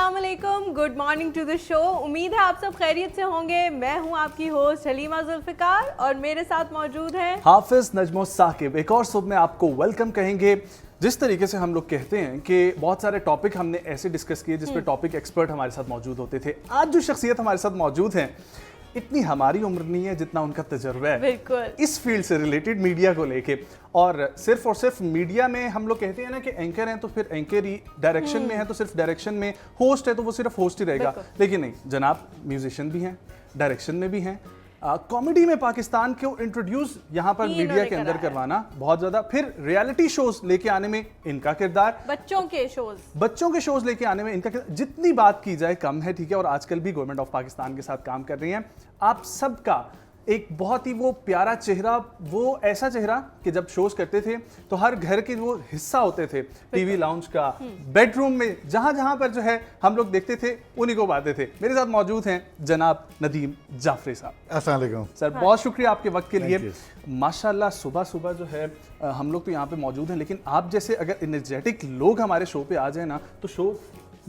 अस्सलाम वालेकुम, good morning to the show. उम्मीद है आप सब खैरियत से होंगे। मैं हूं आपकी होस्ट हलीमा जुल्फिकार और मेरे साथ मौजूद हैं हाफिज नजमो साकिब। एक और सुबह में आपको वेलकम कहेंगे। जिस तरीके से हम लोग कहते हैं कि बहुत सारे टॉपिक हमने ऐसे डिस्कस किए जिस पे टॉपिक एक्सपर्ट हमारे साथ मौजूद होते थे। आज जो शख्सियत हमारे साथ मौजूद हैं, इतनी हमारी उम्र नहीं है जितना उनका तजुर्बा है बिल्कुल इस फील्ड से रिलेटेड, मीडिया को लेके। और सिर्फ मीडिया में हम लोग कहते हैं ना कि एंकर हैं तो फिर एंकर ही, डायरेक्शन में है तो सिर्फ डायरेक्शन में, होस्ट है तो वो सिर्फ होस्ट ही रहेगा। लेकिन नहीं, जनाब म्यूजिशियन भी हैं, डायरेक्शन में भी हैं, कॉमेडी में पाकिस्तान को इंट्रोड्यूस यहाँ पर मीडिया के अंदर करवाना बहुत ज्यादा, फिर रियलिटी शोज लेके आने में इनका किरदार, बच्चों के शोज लेके आने में इनका किरदार। जितनी बात की जाए कम है, ठीक है। और आजकल भी गवर्नमेंट ऑफ पाकिस्तान के साथ काम कर रही हैं। आप सबका एक बहुत ही वो प्यारा चेहरा, वो ऐसा चेहरा कि जब शोज करते थे तो हर घर के वो हिस्सा होते थे, टीवी लाउंज का, बेडरूम में, जहां जहां पर जो है हम लोग देखते थे उन्हीं को बातें थे। मेरे साथ मौजूद हैं जनाब नदीम जाफरी साहब। अस्सलाम वालेकुम सर, बहुत शुक्रिया आपके वक्त के लिए। माशाल्लाह सुबह सुबह जो है हम लोग तो यहाँ पे मौजूद हैं, लेकिन आप जैसे अगर एनर्जेटिक लोग हमारे शो पे आ जाए ना तो शो,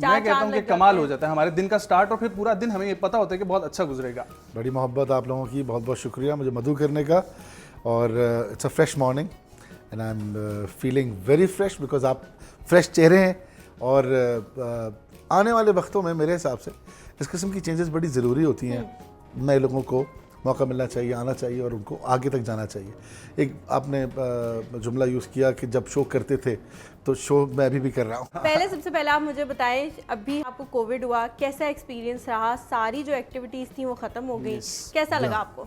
मैं कहता हूँ कि कमाल हो जाता है हमारे दिन का स्टार्ट, और फिर पूरा दिन हमें ये पता होता है कि बहुत अच्छा गुजरेगा। बड़ी मोहब्बत आप लोगों की, बहुत बहुत शुक्रिया मुझे मधु करने का। और it's a fresh morning and I am feeling very fresh because आप फ्रेश चेहरे हैं। और आने वाले वक्तों में मेरे हिसाब से इस किस्म की चेंजेस बड़ी ज़रूरी होती हैं। नए लोगों को मौका मिलना चाहिए, आना चाहिए और उनको आगे तक जाना चाहिए। एक आपने जुमला यूज़ किया कि जब शो करते थे, तो शो मैं अभी भी कर रहा हूँ। सबसे पहले आप मुझे बताएं, अभी आपको कोविड हुआ, कैसा एक्सपीरियंस रहा? सारी जो एक्टिविटीज थी वो खत्म हो गई, कैसा लगा आपको?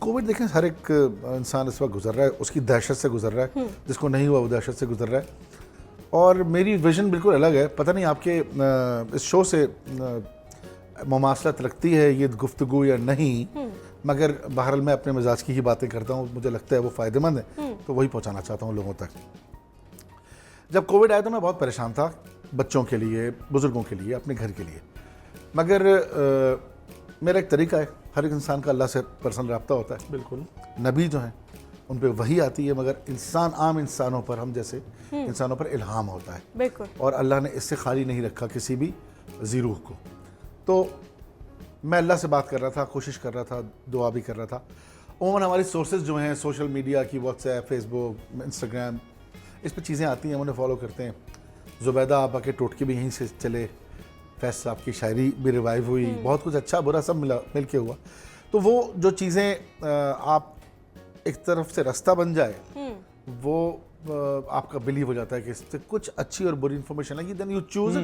कोविड देखें, हर एक इंसान इस वक्त गुजर रहा है, उसकी दहशत से गुजर रहा है। जिसको नहीं हुआ वो दहशत से गुजर रहा है। और मेरी विजन बिल्कुल अलग है। पता नहीं आपके इस शो से मुमासलत रखती है ये गुफ्तगू या नहीं, मगर बहरहाल मैं अपने मिजाज की ही बातें करता हूँ। मुझे लगता है वो फ़ायदेमंद है, तो वही पहुँचाना चाहता हूँ लोगों तक। जब कोविड आया तो मैं बहुत परेशान था, बच्चों के लिए, बुज़ुर्गों के लिए, अपने घर के लिए। मगर मेरा एक तरीका है, हर एक इंसान का अल्लाह से पर्सनल रब्ता होता है। बिल्कुल, नबी जो हैं उन पर वही आती है, मगर इंसान, आम इंसानों पर, हम जैसे इंसानों पर इल्हाम होता है। बिल्कुल। और अल्लाह ने इससे खाली नहीं रखा किसी भी ज़ीरूह को। तो मैं अल्लाह से बात कर रहा था, कोशिश कर रहा था, दुआ भी कर रहा था। ओमन हमारी सोर्सेज जो हैं सोशल मीडिया की, व्हाट्सएप, फेसबुक, इंस्टाग्राम, इस पर चीज़ें आती हैं, उन्हें फॉलो करते हैं। ज़ुबैदा आपा के टोटके भी यहीं से चले, फैज़ साहब की शायरी भी रिवाइव हुई, बहुत कुछ अच्छा बुरा सब मिल के हुआ। तो वो जो चीज़ें आप एक तरफ से रास्ता बन जाए, वो आपका बिलीव हो जाता है कि इससे कुछ अच्छी और बुरी इन्फॉर्मेशन है, देन यू चूज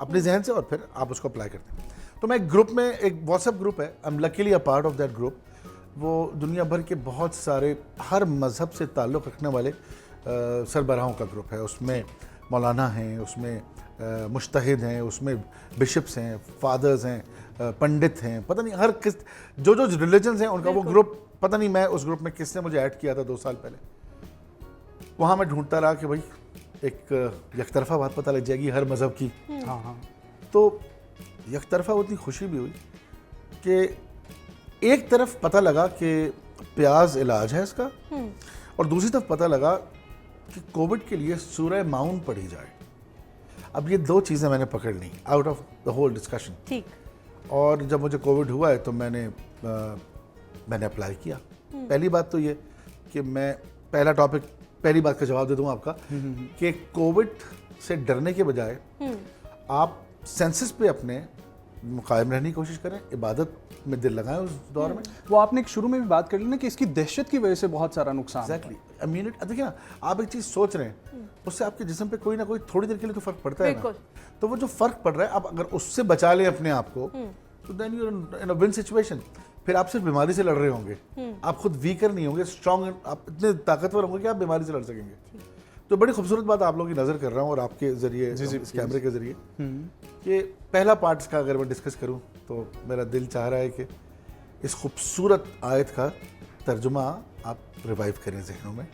अपने जहन से और फिर आप उसको अप्लाई करते हैं। तो मैं एक ग्रुप में, एक व्हाट्सएप ग्रुप है, I am luckily a part of that group. वो दुनिया भर के बहुत सारे हर मज़हब से ताल्लुक़ रखने वाले सरबराहों का ग्रुप है। उसमें मौलाना हैं, उसमें मुज्तहिद हैं, उसमें बिशप्स हैं, फादर्स हैं, पंडित हैं, पता नहीं हर किस जो रिलीजन्स हैं उनका वो ग्रुप। पता नहीं मैं उस ग्रुप में किसने मुझे ऐड किया था 2 साल पहले। वहाँ मैं ढूंढता रहा कि भाई एक यकतरफा बात पता लग जाएगी हर मज़हब की। हाँ। तो यकतरफा उतनी खुशी भी हुई कि एक तरफ पता लगा कि प्याज इलाज है इसका, और दूसरी तरफ पता लगा कि कोविड के लिए सूरह माउन पढ़ी जाए। अब ये 2 चीज़ें मैंने पकड़ ली out of the whole discussion. ठीक। और जब मुझे कोविड हुआ है तो मैंने अप्लाई किया। पहली बात तो ये कि मैं पहली बात का जवाब दे दूँ आपका कि कोविड से डरने के बजाय आप सेंसेस पे अपने कायम रहने की कोशिश करें, इबादत में दिल लगाएं उस दौर में। वो आपने शुरू में भी बात कर ली ना कि इसकी दहशत की वजह से बहुत सारा नुकसान। Exactly, immunity. देखिए ना, आप एक चीज़ सोच रहे हैं, उससे आपके जिस्म पे कोई ना कोई थोड़ी देर के लिए तो फ़र्क पड़ता है ना। तो वो जो फ़र्क पड़ रहा है, आप अगर उससे बचा लें अपने आप को, तो then you in a win situation. फिर आप सिर्फ बीमारी से लड़ रहे होंगे, आप खुद वीकर नहीं होंगे, स्ट्रॉन्ग, आप इतने ताकतवर होंगे कि आप बीमारी से लड़ सकेंगे। तो बड़ी खूबसूरत बात आप लोगों की नज़र कर रहा हूँ और आपके ज़रिए, इस कैमरे के ज़रिए, कि पहला पार्ट इसका अगर मैं डिस्कस करूँ तो मेरा दिल चाह रहा है कि इस खूबसूरत आयत का तर्जुमा आप रिवाइव करें ज़हनों में।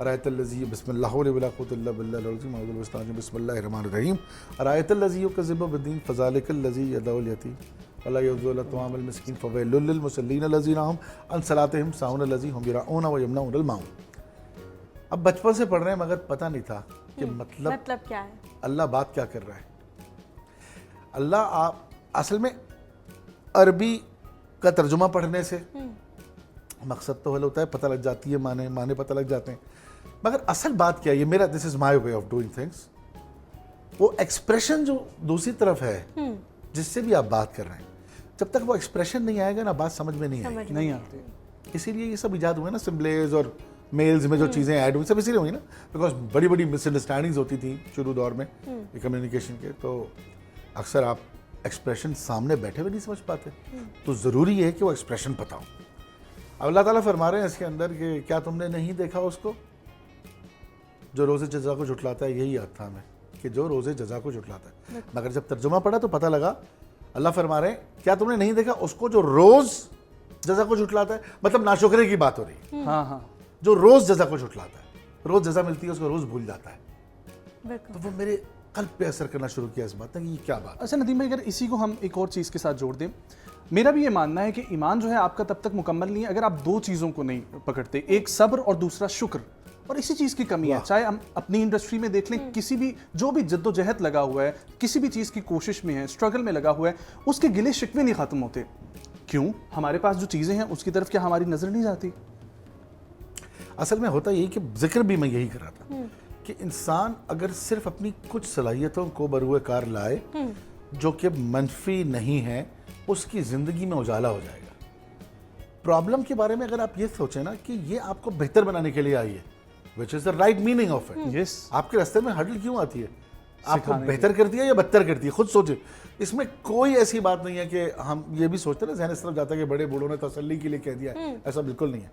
आयतुल्लज़ी बिस्मिल्लाहिर्रहमानिर्रहीम, आयतुल्लज़ी युकज़्ज़िबु बिद्दीन फ़ज़ालिकल्लज़ी यदउल यतीम वला युज़्ज़िलु तआमल मिस्कीन फ़वैलुल लिल मुसल्लीन लज़ीना हुम अन सलातिहिम साहुन लज़ी हुम युराऊन व यमनऊनल माऊन। अब बचपन से पढ़ रहे हैं मगर पता नहीं था कि मतलब क्या है, अल्लाह बात क्या कर रहा है। अल्लाह आप असल में अरबी का तर्जुमा पढ़ने से मकसद तो हल होता है, पता लग जाती है, माने पता लग जाते हैं, मगर असल बात क्या है, ये मेरा this is my way of doing things, वो एक्सप्रेशन जो दूसरी तरफ है जिससे भी आप बात कर रहे हैं, जब तक वो एक्सप्रेशन नहीं आएगा ना, बात समझ में नहीं आएगी। नहीं आती। इसीलिए ये सब इजाद हुए ना, सिम्बलेज और मेल्स में जो चीज़ें ऐड हुई, सब इसीलिए हुई ना, बिकॉज बड़ी बड़ी मिसअंडरस्टैंडिंग्स होती थी शुरू दौर में कम्युनिकेशन के, तो अक्सर आप एक्सप्रेशन सामने बैठे हुए नहीं समझ पाते, तो ज़रूरी है कि वो एक्सप्रेशन पता हो। अब अल्लाह ताला फरमा रहे हैं इसके अंदर कि क्या तुमने नहीं देखा उसको जो रोज़े जज़ा को झुटलाता है, यही याद था हमें कि जो रोज़े जज़ा को झुटलाता है, मगर जब तर्जुमा पढ़ा तो पता लगा, अल्लाह फरमा रहे हैं क्या तुमने नहीं देखा उसको जो रोज़ जज़ा को झुटलाता है, मतलब नाशुक्रे की बात हो रही है। हाँ हाँ, जो रोज़ जज़ा को झुटलाता है, रोज़ जज़ा मिलती है उसको रोज़ भूल जाता है, तो वो मेरे कल्ब पे असर करना शुरू किया इस बात ने कि ये क्या बात है। अच्छा नदीम भाई, अगर इसी को हम एक और चीज़ के साथ जोड़ दें, मेरा भी ये मानना है कि ईमान जो है आपका तब तक मुकम्मल नहीं है अगर आप दो चीज़ों को नहीं पकड़ते, एक सब्र और दूसरा शुक्र, और इसी चीज़ की कमी है। चाहे हम अपनी इंडस्ट्री में देख लें, किसी भी जो भी जद्दोजहद लगा हुआ है, किसी भी चीज़ की कोशिश में है, स्ट्रगल में लगा हुआ है, उसके गिले शिकवे नहीं ख़त्म होते। क्यों? हमारे पास जो चीज़ें हैं उसकी तरफ क्या हमारी नज़र नहीं जाती? असल में होता यही कि जिक्र भी मैं यही कर रहा था कि इंसान अगर सिर्फ अपनी कुछ सलाहियतों को बरूए कार लाए जो कि मनफी नहीं है, उसकी ज़िंदगी में उजाला हो जाएगा। प्रॉब्लम के बारे में अगर आप ये सोचें ना कि ये आपको बेहतर बनाने के लिए आई है, which is the right meaning of it. Yes, आपके रास्ते में हर्डल क्यों आती है? आपको बेहतर करती है या बदतर करती है? खुद सोचे। इसमें कोई ऐसी बात नहीं है कि हम ये भी सोचते ना, ज़हन इस तरफ जाता है कि बड़े बूढ़ों ने तसल्ली के लिए कह दिया है, ऐसा बिल्कुल नहीं है।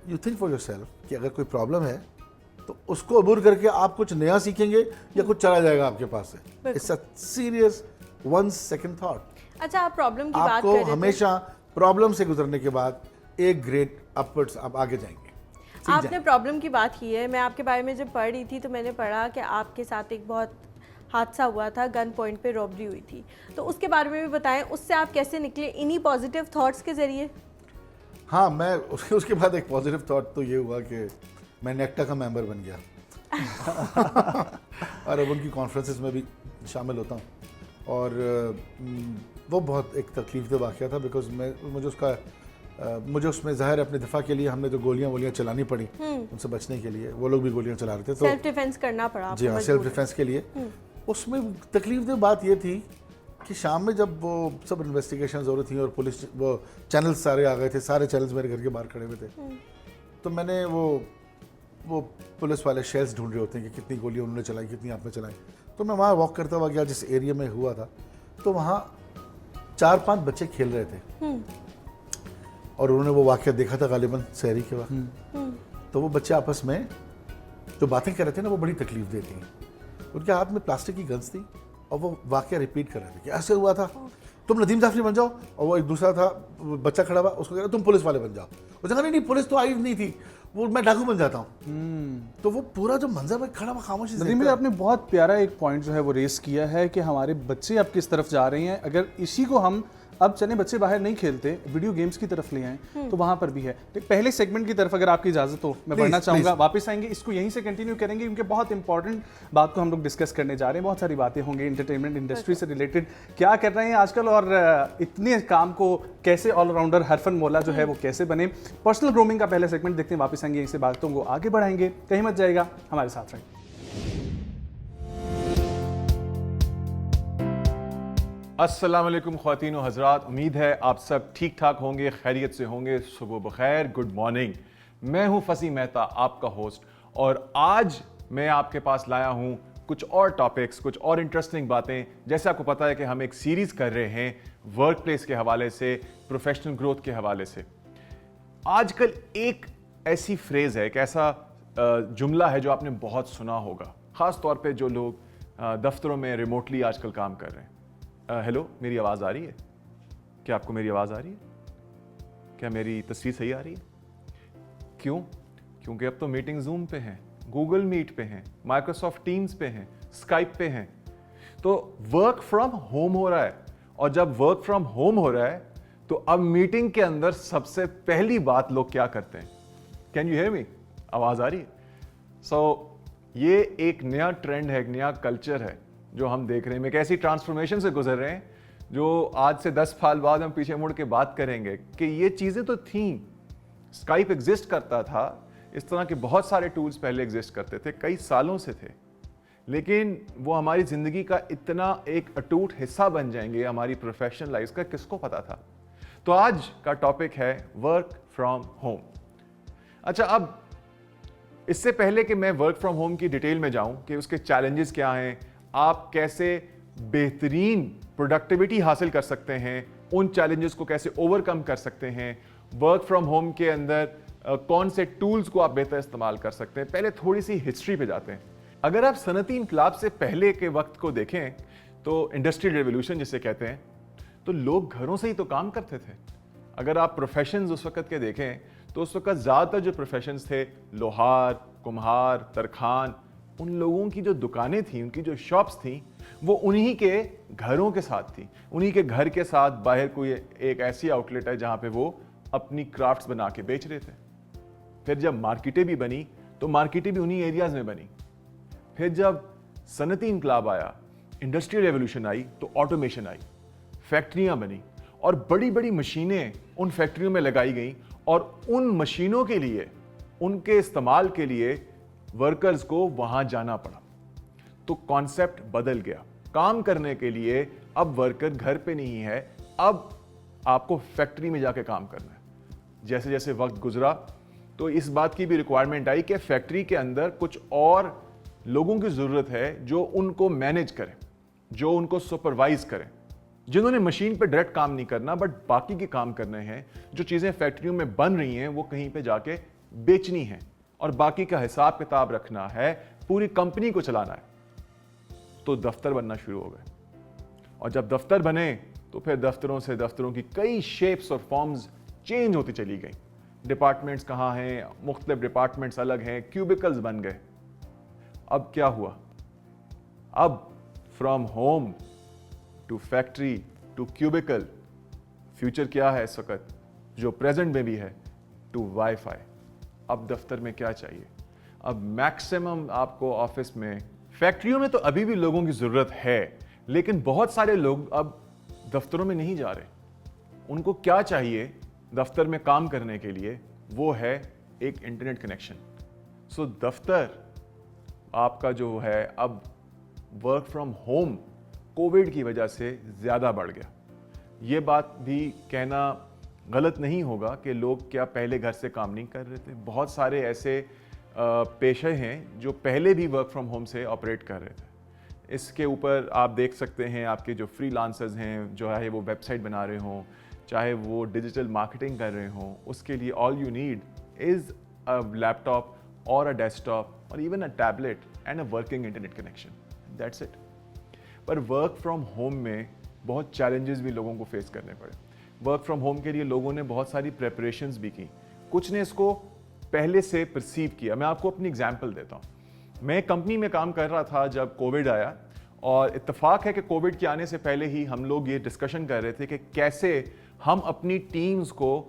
यू थिंक फॉर योरसेल्फ कि अगर कोई प्रॉब्लम है तो उसको अबूर करके आप कुछ नया सीखेंगे या कुछ चला जाएगा आपके पास से। It's a serious 1 second thought. अच्छा, आप प्रॉब्लम की बात आपको कर रहे थे, हमेशा प्रॉब्लम से गुजरने के बाद एक ग्रेट अपवर्ड्स आप आगे जाएंगे। आपने प्रॉब्लम की बात की है, मैं आपके बारे में जब पढ़ रही थी तो मैंने पढ़ा कि आपके साथ एक बहुत हादसा हुआ था, गन पॉइंट पे रॉबरी हुई थी, तो उसके बारे में भी बताएं, उससे आप कैसे निकले इन्हीं पॉजिटिव थॉट्स के ज़रिए? हाँ, मैं उसके बाद एक पॉजिटिव थॉट तो ये हुआ कि मैं नेक्टा का मेंबर बन गया और अब उनकी कॉन्फ्रेंसेस में भी शामिल होता हूँ, और वो बहुत एक तकलीफ दह वाक़या था, बिकॉज मुझे उसमें ज़ाहिर अपने दिफा के लिए हमने जो गोलियाँ चलानी पड़ी उनसे बचने के लिए, वो लोग भी गोलियाँ चला रहे थे, तो सेल्फ डिफेंस करना पड़ा। जी हाँ, सेल्फ डिफेंस के लिए। उसमें तकलीफ दह बात ये थी कि शाम में जब वो सब इन्वेस्टिगेशन हो रही थी और पुलिस वो चैनल्स सारे आ गए थे, सारे चैनल्स मेरे घर के बाहर खड़े हुए थे, तो मैंने वो पुलिस वाले शेल्स ढूंढ रहे होते हैं कि कितनी गोलियाँ उन्होंने चलाई, कितनी आपने चलाई, तो मैं वहाँ वॉक करता हुआ गया जिस एरिया में हुआ था, तो वहाँ 4-5 बच्चे खेल रहे थे और उन्होंने वो वाक़या देखा था गालिबन शहरी के वक्त, तो वो बच्चे आपस में जो बातें कर रहे थे ना, वो बड़ी तकलीफ देती हैं। उनके हाथ में प्लास्टिक की गन्स थी और वो वाक़या रिपीट कर रहे थे कि ऐसे हुआ था, तुम नदीम जाफरी बन जाओ, और वो एक दूसरा था बच्चा खड़ा हुआ, उसको कह रहा तुम पुलिस वाले बन जाओ, वो कहा नहीं पुलिस तो आई नहीं थी, वो मैं डाकू बन जाता हूँ। तो वो पूरा जो मंजर में खड़ा हुआ खामोशी से नदीम भाई, आपने बहुत प्यारा एक पॉइंट जो है वो रेस किया है कि हमारे बच्चे अब किस तरफ जा रहे हैं। अगर इसी को हम अब चले बच्चे बाहर नहीं खेलते, वीडियो गेम्स की तरफ ले आए, तो वहाँ पर भी है। तो पहले सेगमेंट की तरफ अगर आपकी इजाज़त हो, मैं बढ़ना चाहूँगा, वापस आएंगे, इसको यहीं से कंटिन्यू करेंगे क्योंकि बहुत इंपॉर्टेंट बात को हम लोग डिस्कस करने जा रहे हैं। बहुत सारी बातें होंगी एंटरटेनमेंट इंडस्ट्री से रिलेटेड, क्या कर रहे हैं आजकल और इतने काम को कैसे ऑलराउंडर हरफन मौला जो है वो कैसे बने। पर्सनल ग्रूमिंग का पहले सेगमेंट देखते हैं, वापस आएंगे, यहीं से बातों को आगे बढ़ाएंगे, कहीं मत जाएगा, हमारे साथ रहें। अस्सलाम वालेकुम ख्वातीन व हज़रात, उम्मीद है आप सब ठीक ठाक होंगे, खैरियत से होंगे। सुबह बखैर, गुड मॉर्निंग। मैं हूं फसी मेहता, आपका होस्ट, और आज मैं आपके पास लाया हूं कुछ और टॉपिक्स, कुछ और इंटरेस्टिंग बातें। जैसे आपको पता है कि हम एक सीरीज़ कर रहे हैं वर्क प्लेस के हवाले से, प्रोफेशनल ग्रोथ के हवाले से। आजकल एक ऐसी फ्रेज़ है, एक ऐसा जुमला है जो आपने बहुत सुना होगा, ख़ास तौर पे जो लोग दफ्तरों में रिमोटली आजकल काम कर रहे हैं। हेलो, मेरी आवाज़ आ रही है? क्या आपको मेरी आवाज़ आ रही है? क्या मेरी तस्वीर सही आ रही है? क्यों? क्योंकि अब तो मीटिंग जूम पे हैं, गूगल मीट पे हैं, माइक्रोसॉफ्ट टीम्स पे हैं, स्काइप पे हैं, तो वर्क फ्रॉम होम हो रहा है। और जब वर्क फ्रॉम होम हो रहा है तो अब मीटिंग के अंदर सबसे पहली बात लोग क्या करते हैं? Can you hear me? आवाज़ आ रही है? सो ये एक नया ट्रेंड है, एक नया कल्चर है जो हम देख रहे हैं, एक ऐसी ट्रांसफॉर्मेशन से गुजर रहे हैं जो आज से 10 साल बाद हम पीछे मुड़ के बात करेंगे कि ये चीज़ें तो थीं। स्काइप एग्जिस्ट करता था, इस तरह के बहुत सारे टूल्स पहले एग्जिस्ट करते थे, कई सालों से थे, लेकिन वो हमारी ज़िंदगी का इतना एक अटूट हिस्सा बन जाएंगे हमारी प्रोफेशनल लाइफ का, किसको पता था। तो आज का टॉपिक है वर्क फ्रॉम होम। अच्छा, अब इससे पहले कि मैं वर्क फ्रॉम होम की डिटेल में जाऊं कि उसके चैलेंजेस क्या हैं, आप कैसे बेहतरीन प्रोडक्टिविटी हासिल कर सकते हैं, उन चैलेंजेस को कैसे ओवरकम कर सकते हैं, वर्क फ्रॉम होम के अंदर कौन से टूल्स को आप बेहतर इस्तेमाल कर सकते हैं, पहले थोड़ी सी हिस्ट्री पे जाते हैं। अगर आप सनती इनकलाब से पहले के वक्त को देखें तो इंडस्ट्रियल रेवोल्यूशन जिसे कहते हैं, तो लोग घरों से ही तो काम करते थे। अगर आप प्रोफेशंस उस वक्त के देखें तो उस वक्त ज़्यादातर जो प्रोफेशंस थे, लोहार, कुम्हार, तरखान, उन लोगों की जो दुकानें थी, उनकी जो शॉप्स थी, वो उन्हीं के घरों के साथ थी। उन्हीं के घर के साथ बाहर कोई एक ऐसी आउटलेट है जहाँ पे वो अपनी क्राफ्ट्स बना के बेच रहे थे। फिर जब मार्केटें भी बनी तो मार्केटें भी उन्हीं एरियाज में बनी। फिर जब सनती इनकलाब आया, इंडस्ट्रियल रेवोल्यूशन आई, तो ऑटोमेशन आई, फैक्ट्रियां बनी और बड़ी बड़ी मशीनें उन फैक्ट्रियों में लगाई गई और उन मशीनों के लिए, उनके इस्तेमाल के लिए वर्कर्स को वहां जाना पड़ा। तो कॉन्सेप्ट बदल गया। काम करने के लिए अब वर्कर घर पे नहीं है, अब आपको फैक्ट्री में जाके काम करना है। जैसे जैसे वक्त गुजरा तो इस बात की भी रिक्वायरमेंट आई कि फैक्ट्री के अंदर कुछ और लोगों की जरूरत है जो उनको मैनेज करें, जो उनको सुपरवाइज करें, जिन्होंने मशीन पे डायरेक्ट काम नहीं करना बट बाकी के काम करने हैं। जो चीजें फैक्ट्रियों में बन रही हैं वो कहीं पे जाके बेचनी है और बाकी का हिसाब किताब रखना है, पूरी कंपनी को चलाना है। तो दफ्तर बनना शुरू हो गए और जब दफ्तर बने तो फिर दफ्तरों से दफ्तरों की कई शेप्स और फॉर्म्स चेंज होती चली गई। डिपार्टमेंट्स कहाँ हैं, मुख्तलिफ डिपार्टमेंट्स अलग हैं, क्यूबिकल्स बन गए। अब क्या हुआ? अब from home to factory to cubicle, future क्या है इस वक्त जो प्रेजेंट में भी है, टू वाईफाई। अब दफ्तर में क्या चाहिए? अब मैक्सिमम आपको ऑफिस में, फैक्ट्रियों में तो अभी भी लोगों की जरूरत है, लेकिन बहुत सारे लोग अब दफ्तरों में नहीं जा रहे। उनको क्या चाहिए दफ्तर में काम करने के लिए? वो है एक इंटरनेट कनेक्शन। सो दफ्तर आपका जो है अब वर्क फ्रॉम होम कोविड की वजह से ज़्यादा बढ़ गया। ये बात भी कहना गलत नहीं होगा कि लोग क्या पहले घर से काम नहीं कर रहे थे। बहुत सारे ऐसे पेशे हैं जो पहले भी वर्क फ्रॉम होम से ऑपरेट कर रहे थे। इसके ऊपर आप देख सकते हैं, आपके जो फ्रीलांसर्स हैं, जो है वो वेबसाइट बना रहे हों, चाहे वो डिजिटल मार्केटिंग कर रहे हों, उसके लिए all you need is a laptop और अ डेस्कटॉप और even a tablet and a working internet connection, that's it. पर वर्क फ्रॉम होम में बहुत चैलेंजेस भी लोगों को फेस करने पड़े। वर्क फ्रॉम होम के लिए लोगों ने बहुत सारी प्रेपरेशंस भी की, कुछ ने इसको पहले से परसीव किया। मैं आपको अपनी एग्जांपल देता हूँ। मैं कंपनी में काम कर रहा था जब कोविड आया और इत्तेफाक है कि कोविड के आने से पहले ही हम लोग ये डिस्कशन कर रहे थे कि कैसे हम अपनी टीम्स को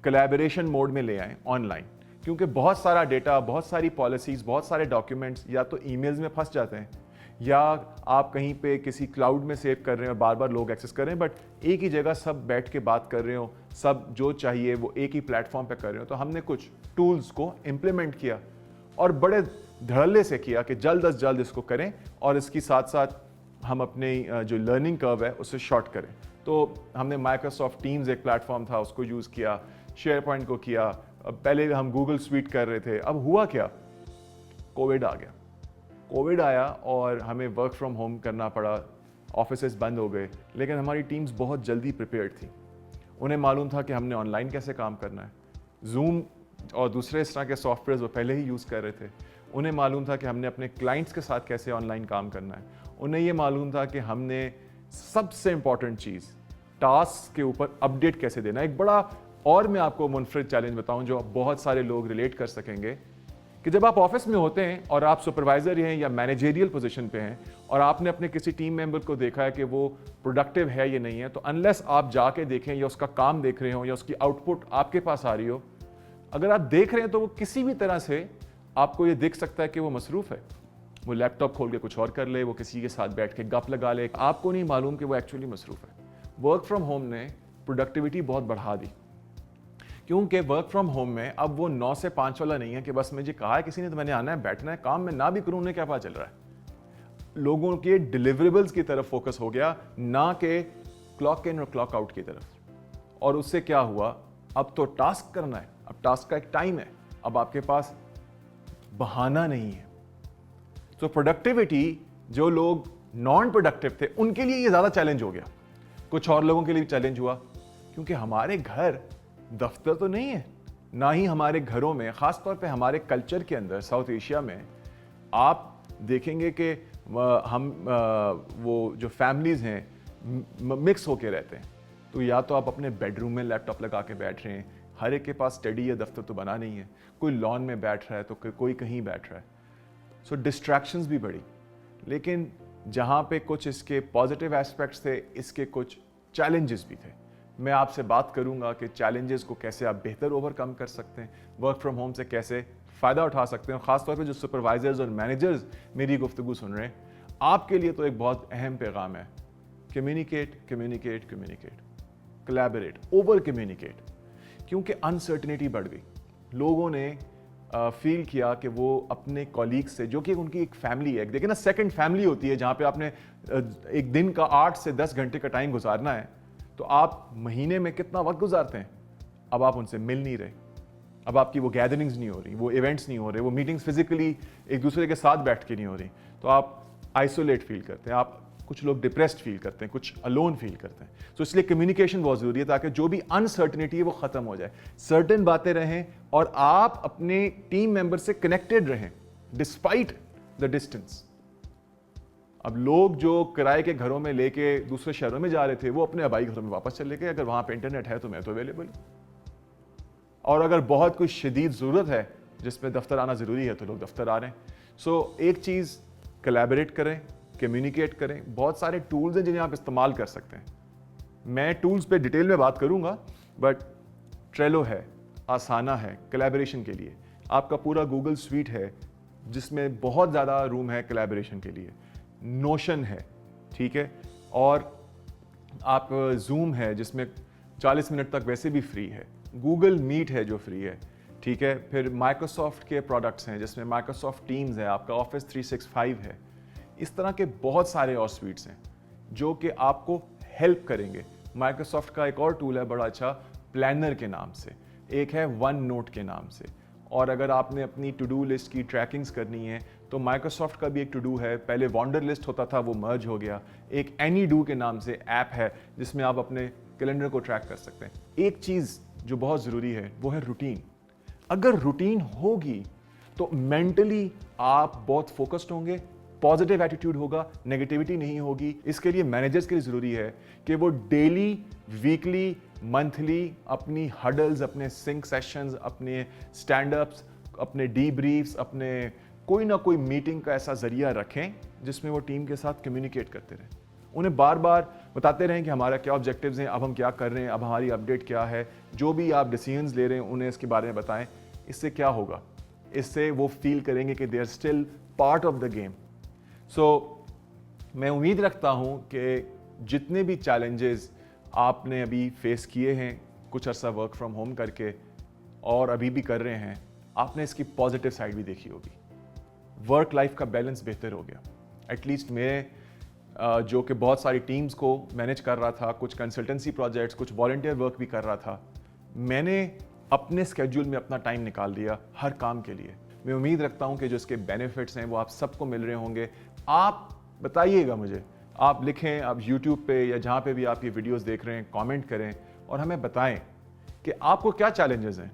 कोलैबोरेशन मोड में ले आएँ ऑनलाइन, क्योंकि बहुत सारा डेटा, बहुत सारी पॉलिसीज़, बहुत सारे डॉक्यूमेंट्स या तो ईमेल्स में फंस जाते हैं या आप कहीं पे किसी क्लाउड में सेव कर रहे हो, बार बार लोग एक्सेस कर रहे हैं, बट एक ही जगह सब बैठ के बात कर रहे हो, सब जो चाहिए वो एक ही प्लेटफॉर्म पे कर रहे हो। तो हमने कुछ टूल्स को इम्प्लीमेंट किया और बड़े धड़ल्ले से किया कि जल्द अज जल्द इसको करें और इसकी साथ साथ हम अपने जो लर्निंग कर्व है उसे शॉर्ट करें। तो हमने माइक्रोसॉफ्ट टीम्स एक प्लेटफॉर्म था उसको यूज़ किया, शेयर पॉइंट को किया। पहले हम गूगल स्वीट कर रहे थे। अब हुआ क्या? कोविड आ गया। कोविड आया और हमें वर्क फ्रॉम होम करना पड़ा, ऑफिसेस बंद हो गए, लेकिन हमारी टीम्स बहुत जल्दी प्रिपेयर्ड थी। उन्हें मालूम था कि हमने ऑनलाइन कैसे काम करना है। जूम और दूसरे इस तरह के सॉफ्टवेयर वो पहले ही यूज़ कर रहे थे। उन्हें मालूम था कि हमने अपने क्लाइंट्स के साथ कैसे ऑनलाइन काम करना है। उन्हें ये मालूम था कि हमने सबसे इंपॉर्टेंट चीज़ टास्क के ऊपर अपडेट कैसे देना। एक बड़ा और मैं आपको मुनफरिद चैलेंज बताऊं जो बहुत सारे लोग रिलेट कर सकेंगे कि जब आप ऑफिस में होते हैं और आप सुपरवाइजर हैं या मैनेजरियल पोजीशन पे हैं और आपने अपने किसी टीम मेंबर को देखा है कि वो प्रोडक्टिव है या नहीं है, तो अनलेस आप जाके देखें या उसका काम देख रहे हो या उसकी आउटपुट आपके पास आ रही हो, अगर आप देख रहे हैं तो वो किसी भी तरह से आपको ये दिख सकता है कि वो मसरूफ है। वो लैपटॉप खोल के कुछ और कर ले, वो किसी के साथ बैठ के गप लगा ले, आपको नहीं मालूम कि वो एक्चुअली मसरूफ़ है। वर्क फ्रॉम होम ने प्रोडक्टिविटी बहुत बढ़ा दी, क्योंकि वर्क फ्रॉम होम में अब वो 9 से 5 वाला नहीं है कि बस मुझे कहा है किसी ने तो मैंने आना है, बैठना है, काम में ना भी करूँ, उन्हें क्या पता चल रहा है। लोगों के डिलीवरेबल्स की तरफ फोकस हो गया, ना कि क्लॉक इन और क्लॉक आउट की तरफ। और उससे क्या हुआ, अब तो टास्क करना है, अब टास्क का एक टाइम है, अब आपके पास बहाना नहीं है। तो प्रोडक्टिविटी, जो लोग नॉन प्रोडक्टिव थे उनके लिए ये ज्यादा चैलेंज हो गया, कुछ और लोगों के लिए भी चैलेंज हुआ, क्योंकि हमारे घर दफ्तर तो नहीं है, ना ही हमारे घरों में, खास तौर पे हमारे कल्चर के अंदर साउथ एशिया में आप देखेंगे कि हम वो जो फैमिलीज हैं मिक्स होके रहते हैं। तो या तो आप अपने बेडरूम में लैपटॉप लगा के बैठ रहे हैं, हर एक के पास स्टडी या दफ्तर तो बना नहीं है, कोई लॉन में बैठ रहा है तो कोई कहीं बैठ रहा है। सो डिस्ट्रैक्शंस भी बढ़ी। लेकिन जहाँ पे कुछ इसके पॉजिटिव एस्पेक्ट्स थे, इसके कुछ चैलेंजेस भी थे। मैं आपसे बात करूंगा कि चैलेंजेस को कैसे आप बेहतर ओवरकम कर सकते हैं, वर्क फ्रॉम होम से कैसे फ़ायदा उठा सकते हैं। ख़ासतौर पे जो सुपरवाइजर्स और मैनेजर्स मेरी गुफ्तगू सुन रहे हैं, आपके लिए तो एक बहुत अहम पैगाम है, communicate communicate communicate, collaborate, over communicate. क्योंकि अनसर्टिनिटी बढ़ गई, लोगों ने फील किया कि वो अपने कॉलीग से, जो कि उनकी एक फैमिली है, देखिए ना, सेकंड फैमिली होती है, जहाँ पे आपने एक दिन का 8 से 10 घंटे का टाइम गुजारना है, तो आप महीने में कितना वक्त गुजारते हैं। अब आप उनसे मिल नहीं रहे, अब आपकी वो गैदरिंग्स नहीं हो रही, वो इवेंट्स नहीं हो रहे, वो मीटिंग्स फिजिकली एक दूसरे के साथ बैठ के नहीं हो रही, तो आप आइसोलेट फील करते हैं, आप कुछ लोग डिप्रेस्ड फील करते हैं, कुछ अलोन फील करते हैं। तो इसलिए कम्युनिकेशन बहुत जरूरी है, ताकि जो भी अनसर्टनिटी है वो खत्म हो जाए, सर्टेन बातें रहें और आप अपने टीम मेंबर से कनेक्टेड रहें डिस्पाइट द डिस्टेंस। अब लोग जो किराए के घरों में लेके दूसरे शहरों में जा रहे थे, वो अपने आबाई घरों में वापस चले गए। अगर वहां पे इंटरनेट है तो मैं तो अवेलेबल, और अगर बहुत कुछ शदीद जरूरत है जिसमें दफ्तर आना जरूरी है तो लोग दफ्तर आ रहे हैं। सो एक चीज, कोलैबोरेट करें, कम्युनिकेट करें। बहुत सारे टूल्स हैं जिन्हें आप इस्तेमाल कर सकते हैं, मैं टूल्स पे डिटेल में बात करूंगा, बट ट्रेलो है, आसाना है कोलैबोरेशन के लिए, आपका पूरा गूगल स्वीट है जिसमें बहुत ज़्यादा रूम है कोलैबोरेशन के लिए, नोशन है, ठीक है, और आप जूम है जिसमें 40 मिनट तक वैसे भी फ्री है, गूगल मीट है जो फ्री है, ठीक है, फिर माइक्रोसॉफ्ट के प्रोडक्ट्स हैं जिसमें माइक्रोसॉफ्ट टीम्स है, आपका ऑफिस 365 है। इस तरह के बहुत सारे और स्वीट्स हैं जो कि आपको हेल्प करेंगे। माइक्रोसॉफ्ट का एक और टूल है बड़ा अच्छा, प्लानर के नाम से, एक है वन नोट के नाम से, और अगर आपने अपनी टू डू लिस्ट की ट्रैकिंग्स करनी है तो माइक्रोसॉफ्ट का भी एक टू डू है, पहले वॉन्डर लिस्ट होता था वो मर्ज हो गया, एक एनी डू के नाम से ऐप है जिसमें आप अपने कैलेंडर को ट्रैक कर सकते हैं। एक चीज़ जो बहुत ज़रूरी है वो है रूटीन। अगर रूटीन होगी तो मेंटली आप बहुत फोकस्ड होंगे, पॉजिटिव एटीट्यूड होगा, नेगेटिविटी नहीं होगी। इसके लिए मैनेजर्स के लिए ज़रूरी है कि वो डेली, वीकली, मंथली अपनी हडल्स, अपने सिंक सेशंस, अपने स्टैंड-अप्स, अपने डीब्रीफ्स, अपने कोई ना कोई मीटिंग का ऐसा जरिया रखें जिसमें वो टीम के साथ कम्युनिकेट करते रहें, उन्हें बार बार बताते रहें कि हमारा क्या ऑब्जेक्टिव्स हैं, अब हम क्या कर रहे हैं, अब हमारी अपडेट क्या है, जो भी आप डिसीजंस ले रहे हैं उन्हें इसके बारे में बताएं। इससे क्या होगा, इससे वो फील करेंगे कि they are still part of the game. So मैं उम्मीद रखता हूँ कि जितने भी चैलेंजेस आपने अभी फेस किए हैं कुछ अर्सा वर्क फ्रॉम होम करके और अभी भी कर रहे हैं, आपने इसकी पॉजिटिव साइड भी देखी होगी। वर्क लाइफ का बैलेंस बेहतर हो गया। एटलीस्ट मैं जो कि बहुत सारी टीम्स को मैनेज कर रहा था, कुछ कंसल्टेंसी प्रोजेक्ट्स, कुछ वॉलंटियर वर्क भी कर रहा था, मैंने अपने स्केड्यूल में अपना टाइम निकाल दिया हर काम के लिए। मैं उम्मीद रखता हूं कि जो इसके बेनिफिट्स हैं वो आप सबको मिल रहे होंगे। आप बताइएगा मुझे, आप लिखें, आप यूट्यूब पे या जहाँ पे भी आप ये वीडियोस देख रहे हैं कमेंट करें और हमें बताएं कि आपको क्या चैलेंजेस हैं,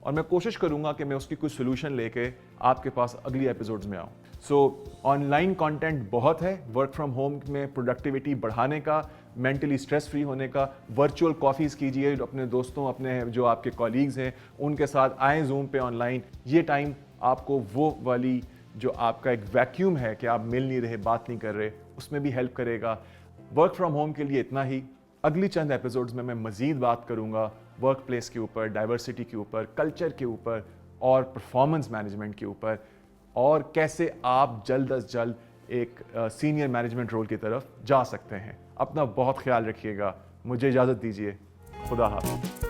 और मैं कोशिश करूंगा कि मैं उसकी कुछ सोल्यूशन लेके आपके पास अगली एपिसोड्स में आऊँ। सो ऑनलाइन कंटेंट बहुत है वर्क फ्रॉम होम में प्रोडक्टिविटी बढ़ाने का, मेंटली स्ट्रेस फ्री होने का। वर्चुअल कॉफ़ीज़ कीजिए अपने दोस्तों, अपने जो आपके कॉलीग्स हैं उनके साथ आएँ जूम पे ऑनलाइन। ये टाइम आपको वो वाली जो आपका एक वैक्यूम है कि आप मिल नहीं रहे, बात नहीं कर रहे, उसमें भी हेल्प करेगा। वर्क फ्रॉम होम के लिए इतना ही। अगली चंद एपिसोड्स में मैं मज़ीद बात करूंगा वर्क प्लेस के ऊपर, डाइवर्सिटी के ऊपर, कल्चर के ऊपर और परफॉर्मेंस मैनेजमेंट के ऊपर। और कैसे आप जल्द अज जल्द एक सीनियर मैनेजमेंट रोल की तरफ जा सकते हैं। अपना बहुत ख्याल रखिएगा। मुझे इजाज़त दीजिए। खुदा हाफ़िज़।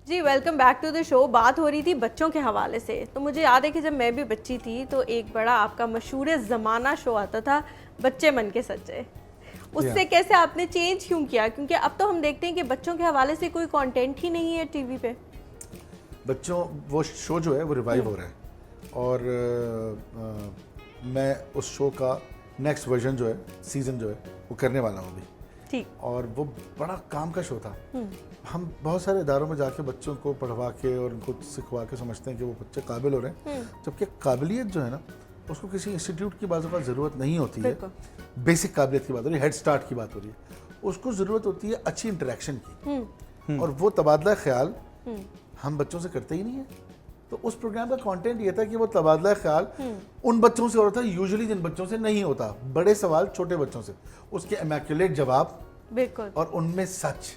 जी welcome back to the show. बात हो रही थी बच्चों के हवाले से, तो मुझे याद है कि जब मैं भी बच्ची थी तो एक बड़ा आपका मशहूर ज़माना शो आता था, बच्चे मन के सच्चे। उससे कैसे आपने चेंज क्यों किया? क्योंकि अब तो हम देखते हैं कि बच्चों के हवाले से कोई कंटेंट ही नहीं है टीवी पे। बच्चों वो शो जो है वो रिवाइव हो रहा है और मैं उस शो का नेक्स्ट वर्जन जो है, सीज़न जो है वो करने वाला हूँ अभी। ठीक। और वो बड़ा काम का शो था। हम बहुत सारे इदारों में जाके बच्चों को पढ़वा के और उनको सिखवा के समझते हैं कि वो बच्चे काबिल हो रहे हैं, जबकि काबिलियत जो है ना उसको किसी इंस्टीट्यूट की बातों का ज़रूरत नहीं होती है। बेसिक काबिलियत की बात हो रही है, हेड स्टार्ट की बात हो रही है, उसको ज़रूरत होती है अच्छी इंटरेक्शन की। और वो तबादला ख्याल हम बच्चों से करते ही नहीं है। तो उस प्रोग्राम का कंटेंट ये था कि वो तबादला ख्याल उन बच्चों से होता है यूजुअली जिन बच्चों से नहीं होता। बड़े सवाल छोटे बच्चों से, उसके इमैक्युलेट जवाब बिल्कुल और उनमें सच।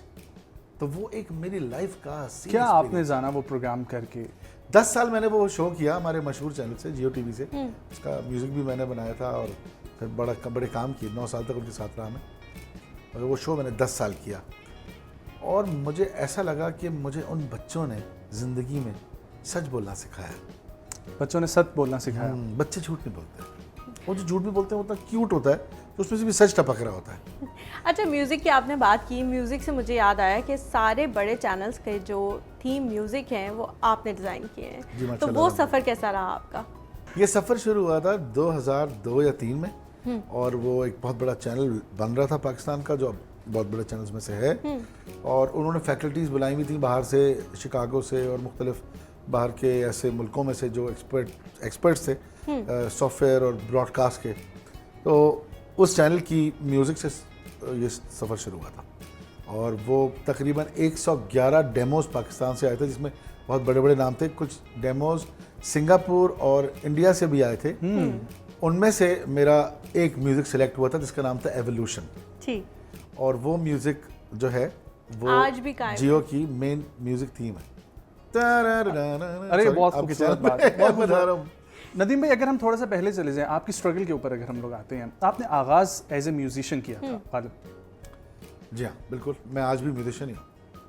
तो वो एक मेरी लाइफ का क्या आपने जाना वो प्रोग्राम करके? 10 साल मैंने वो शो किया हमारे मशहूर चैनल से, जियो टीवी से। उसका म्यूज़िक भी मैंने बनाया था और फिर बड़े काम किए। 9 साल तक उनके साथ रहा मैं। और वो शो मैंने 10 साल किया और मुझे ऐसा लगा कि मुझे उन बच्चों ने ज़िंदगी में सच बोलना सिखाया। बच्चों ने सच बोलना सिखाया। बच्चे झूठ नहीं बोलते। वो जो झूठ भी बोलते हैं वो उतना क्यूट होता है, तो उसमें से भी सच टपक रहा होता है। अच्छा, म्यूज़िक की आपने बात की, म्यूज़िक से मुझे याद आया कि सारे बड़े चैनल्स के जो थीम म्यूज़िक हैं वो आपने डिज़ाइन किए हैं, तो वो सफ़र कैसा रहा आपका? ये सफ़र शुरू हुआ था 2002 या 3 में और वो एक बहुत बड़ा चैनल बन रहा था पाकिस्तान का, जो बहुत बड़े चैनल्स में से है। और उन्होंने फैकल्टीज़ बुलाई हुई थी बाहर से, शिकागो से और मुख्तलिफ बाहर के ऐसे मुल्कों में से जो एक्सपर्ट्स थे सॉफ्टवेयर और ब्रॉडकास्ट के। तो उस चैनल की म्यूज़िक से ये सफ़र शुरू हुआ था और वो तकरीबन 111 डेमोज़ पाकिस्तान से आए थे, जिसमें बहुत बड़े बड़े नाम थे। कुछ डेमोज़ सिंगापुर और इंडिया से भी आए थे। उनमें से मेरा एक म्यूज़िक सिलेक्ट हुआ था जिसका नाम था एवोल्यूशन। ठीक। और वो म्यूज़िक जो है वो आज भी कायम जियो की मेन म्यूज़िक थीम है। अरे बहुत खूबसूरत बात है, बहुत बता रहा हूँ। नदीम भाई, अगर हम थोड़ा सा पहले चले जाएं, आपकी स्ट्रगल के ऊपर अगर हम लोग आते हैं, आपने आगाज़ एज ए म्यूजिशियन किया था गालिब? जी हाँ बिल्कुल, मैं आज भी म्यूजिशियन ही हूँ।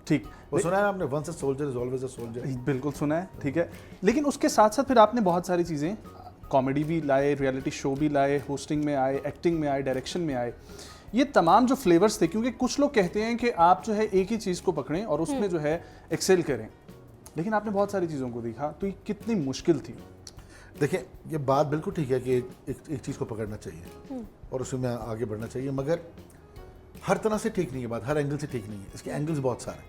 ठीक, वो सुना है आपने, once a soldier is always a soldier? बिल्कुल सुना है, ठीक है। लेकिन उसके साथ साथ फिर आपने बहुत सारी चीज़ें, कॉमेडी भी लाए, रियलिटी शो भी लाए, होस्टिंग में आए, एक्टिंग में आए, डायरेक्शन में आए। ये तमाम जो फ्लेवर्स थे, क्योंकि कुछ लोग कहते हैं कि आप जो है एक ही चीज़ को पकड़ें और उसमें जो है एक्सेल करें, लेकिन आपने बहुत सारी चीज़ों को देखा, तो ये कितनी मुश्किल थी? देखिए, ये बात बिल्कुल ठीक है कि एक चीज़ को पकड़ना चाहिए और उसमें आगे बढ़ना चाहिए, मगर हर तरह से ठीक नहीं है बात, हर एंगल से ठीक नहीं है। इसके एंगल्स बहुत सारे हैं।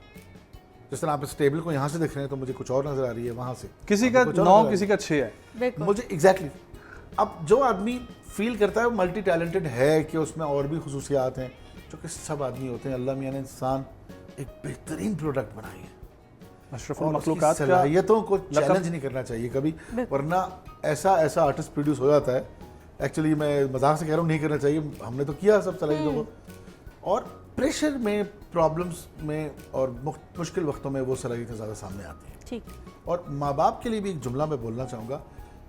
जिस तरह आप इस टेबल को यहाँ से देख रहे हैं तो मुझे कुछ और नज़र आ रही है, वहाँ से किसी का 9 किसी का 6 है। मुझे एग्जैक्टली अब जो आदमी फील करता है वो मल्टी टैलेंटेड है कि उसमें और भी खुसूसियात हैं, जो कि सब आदमी होते हैं। अल्लाह मियां ने इंसान एक बेहतरीन प्रोडक्ट बनाई है। अशरफुल मखलूकात का सलाहियतों को चैलेंज नहीं करना चाहिए कभी, वरना ऐसा आर्टिस्ट प्रोड्यूस हो जाता है। एक्चुअली मैं मजाक से कह रहा हूँ, नहीं करना चाहिए। हमने तो किया सब सलाहियतों को, और प्रेशर में, प्रॉब्लम्स में और मुश्किल वक्तों में वो सलाहियतें ज़्यादा सामने आती हैं। ठीक। और माँ बाप के लिए भी एक जुमला मैं बोलना चाहूँगा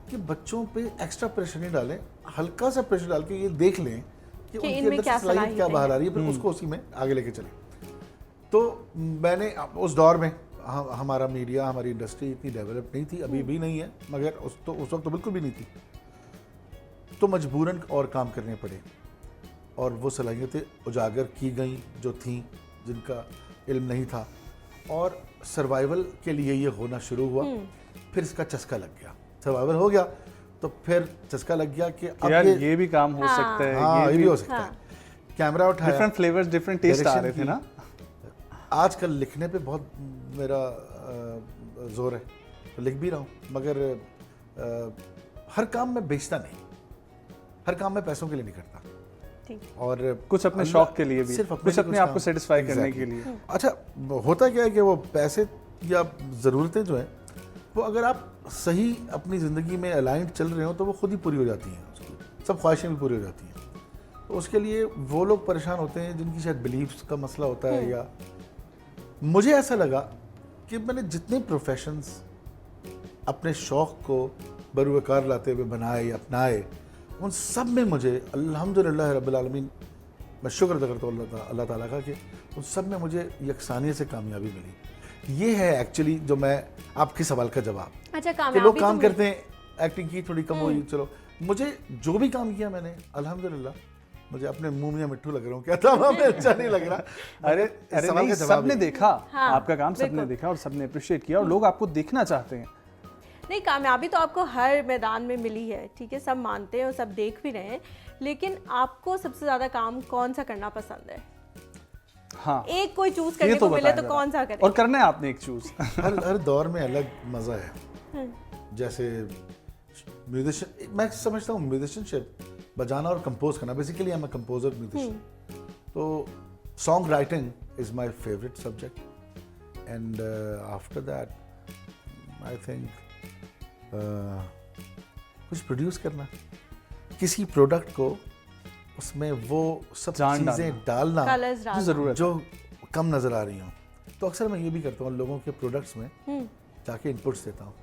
कि बच्चों पे एक्स्ट्रा प्रेशर नहीं डालें, हल्का सा प्रेशर डाल के ये देख लें कि उनके अंदर से सलाहियत क्या बाहर आ रही है, फिर उसको उसी में आगे लेके चलें। तो मैंने उस दौर में हमारा मीडिया, हमारी इंडस्ट्री इतनी डेवलप नहीं थी, अभी भी नहीं है, मगर उस वक्त तो बिल्कुल भी नहीं थी। तो मजबूरन और काम करने पड़े और वो सलाहियतें उजागर की गई जो थीं, जिनका इल्म नहीं था, और सर्वाइवल के लिए ये होना शुरू हुआ। फिर इसका चस्का लग गया, सर्वाइवल हो गया तो फिर चस्का लग गया कि अब यार ये भी काम हो सकता है। हाँ, ये भी हो सकता है। कैमरा उठाया, डिफरेंट फ्लेवर्स, डिफरेंट टेस्ट आ रहे थे ना। आजकल लिखने पे बहुत मेरा जोर है, तो लिख भी रहा हूँ, मगर हर काम में बेचता नहीं, हर काम में पैसों के लिए नहीं करता, और कुछ अपने शौक के लिए भी, सिर्फ कुछ अपने आप को सेटिस्फाई करने के लिए। अच्छा, होता क्या है कि वो पैसे या ज़रूरतें जो है वो अगर आप सही अपनी ज़िंदगी में अलाइंड चल रहे हो तो वो खुद ही पूरी हो जाती हैं, उसकी सब ख्वाहिशें भी पूरी हो जाती हैं। तो उसके लिए वो लोग परेशान होते हैं जिनकी शायद बिलीव्स का मसला होता है, या मुझे ऐसा लगा कि मैंने जितने प्रोफेशंस अपने शौक़ को बरूवकार लाते हुए बनाए या अपनाए, उन सब में मुझे अल्हम्दुलिल्लाह रब्बिल आलमीन, मैं शुक्र अदा करता हूँ अल्लाह ताला का कि उन सब में मुझे यकसानियत से कामयाबी मिली। ये है एक्चुअली जो मैं आपके सवाल का जवाब। अच्छा, कि कामयाबी लोग तो काम करते हैं, एक्टिंग की थोड़ी कम हुई, चलो मुझे जो भी काम किया मैंने अल्हम्दुलिल्लाह, मुझे अपने मुंह में मिट्ठू लग रहा हूँ, क्या था हमें अच्छा नहीं लग रहा। अरे इस सवाल नहीं, का जवाब सबने है। देखा हाँ, आपका काम, सबने देखा और सबने अप्रिशिएट किया और लोग आपको देखना चाहते हैं। नहीं, कामयाबी तो आपको हर मैदान में मिली है, ठीक है, सब मानते हैं और सब देख भी रहे हैं, लेकिन आपको सबसे ज़्यादा काम कौन सा करना पसंद है? हाँ, एक कोई चूज ये करने तो को मिले बताएं तो जरा। कौन सा करें? और करना है आपने एक चूज। हर दौर में अलग मज़ा है। जैसे म्यूजिशियन, मैं समझता हूँ म्यूजिशियनशिप, बजाना और कंपोज करना, basically I am a composer musician, तो song writing is my favourite subject, and after that I think कुछ प्रोड्यूस करना, किसी प्रोडक्ट को उसमें वो सब जान चीज़ें डालना कलर्स डालना। जरूरत जो कम नज़र आ रही हों। तो अक्सर मैं ये भी करता हूँ, लोगों के प्रोडक्ट्स में जाके इनपुट्स देता हूँ,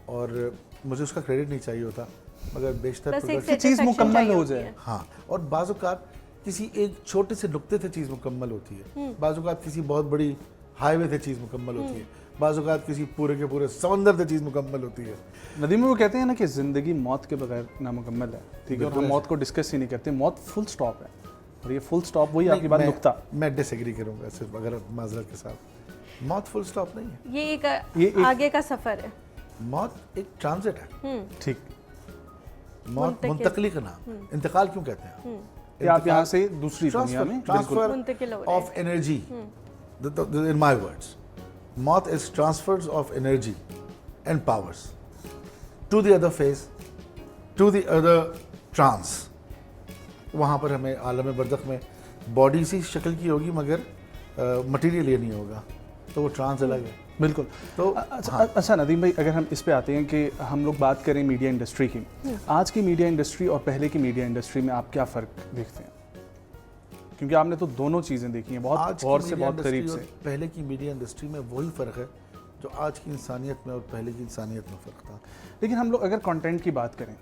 और मुझे उसका क्रेडिट नहीं चाहिए होता, मगर बेशतर बस एक प्रोडक्ट, चीज़ satisfaction मुकम्मल चाहिए हो होती जाए। है। हाँ, और बाज़-औक़ात किसी एक छोटे से नुक्ते से चीज़ मुकम्मल होती है, बाज़-औक़ात किसी बहुत बड़ी हाईवे से चीज़ मुकम्मल होती है, बाज़-औक़ात किसी पूरे के पूरे समंदर से चीज़ मुकम्मल होती है। नदीम, वो कहते हैं ना कि ज़िंदगी मौत के बगैर नामुकम्मल है, ठीक है, और हम बिल्कुल मौत को डिस्कस ही नहीं करते, मौत फुल स्टॉप है, और ये फुल स्टॉप वही आपकी बात मैं- नुक्ता। मैं डिसएग्री करूँगा सिर्फ, अगर माज़रत के साथ, मौत फुल स्टॉप नहीं है, ये ये एक एक- आगे का सफ़र है। मौत एक ट्रांजिट है। ठीक, मौत मुंतकिल। मुंतकली का नाम, इंतकाल क्यों कहते हैं? कि आप यहाँ से दूसरी दुनिया में, बिल्कुल, मुंतकिल हो रहे of energy, in my words, मौत is transfers of energy and powers to the other phase, to the other trans. वहाँ पर हमें आलम बरज़ख में बॉडी सी शक्ल की होगी, मगर मटेरियल ये नहीं होगा, तो वो ट्रांस अलग है। बिल्कुल। तो अच्छा नदीम भाई, अगर हम इस पे आते हैं कि हम लोग बात करें मीडिया इंडस्ट्री की, आज की मीडिया इंडस्ट्री और पहले की मीडिया इंडस्ट्री में आप क्या फ़र्क देखते हैं? क्योंकि आपने तो दोनों चीज़ें देखी हैं बहुत आज गौर की से, मीडिया बहुत करीब इंडस्ट्री से। और पहले की मीडिया इंडस्ट्री में वही फ़र्क है जो आज की इंसानियत में और पहले की इंसानियत में फ़र्क था। लेकिन हम लोग अगर कंटेंट की बात करें,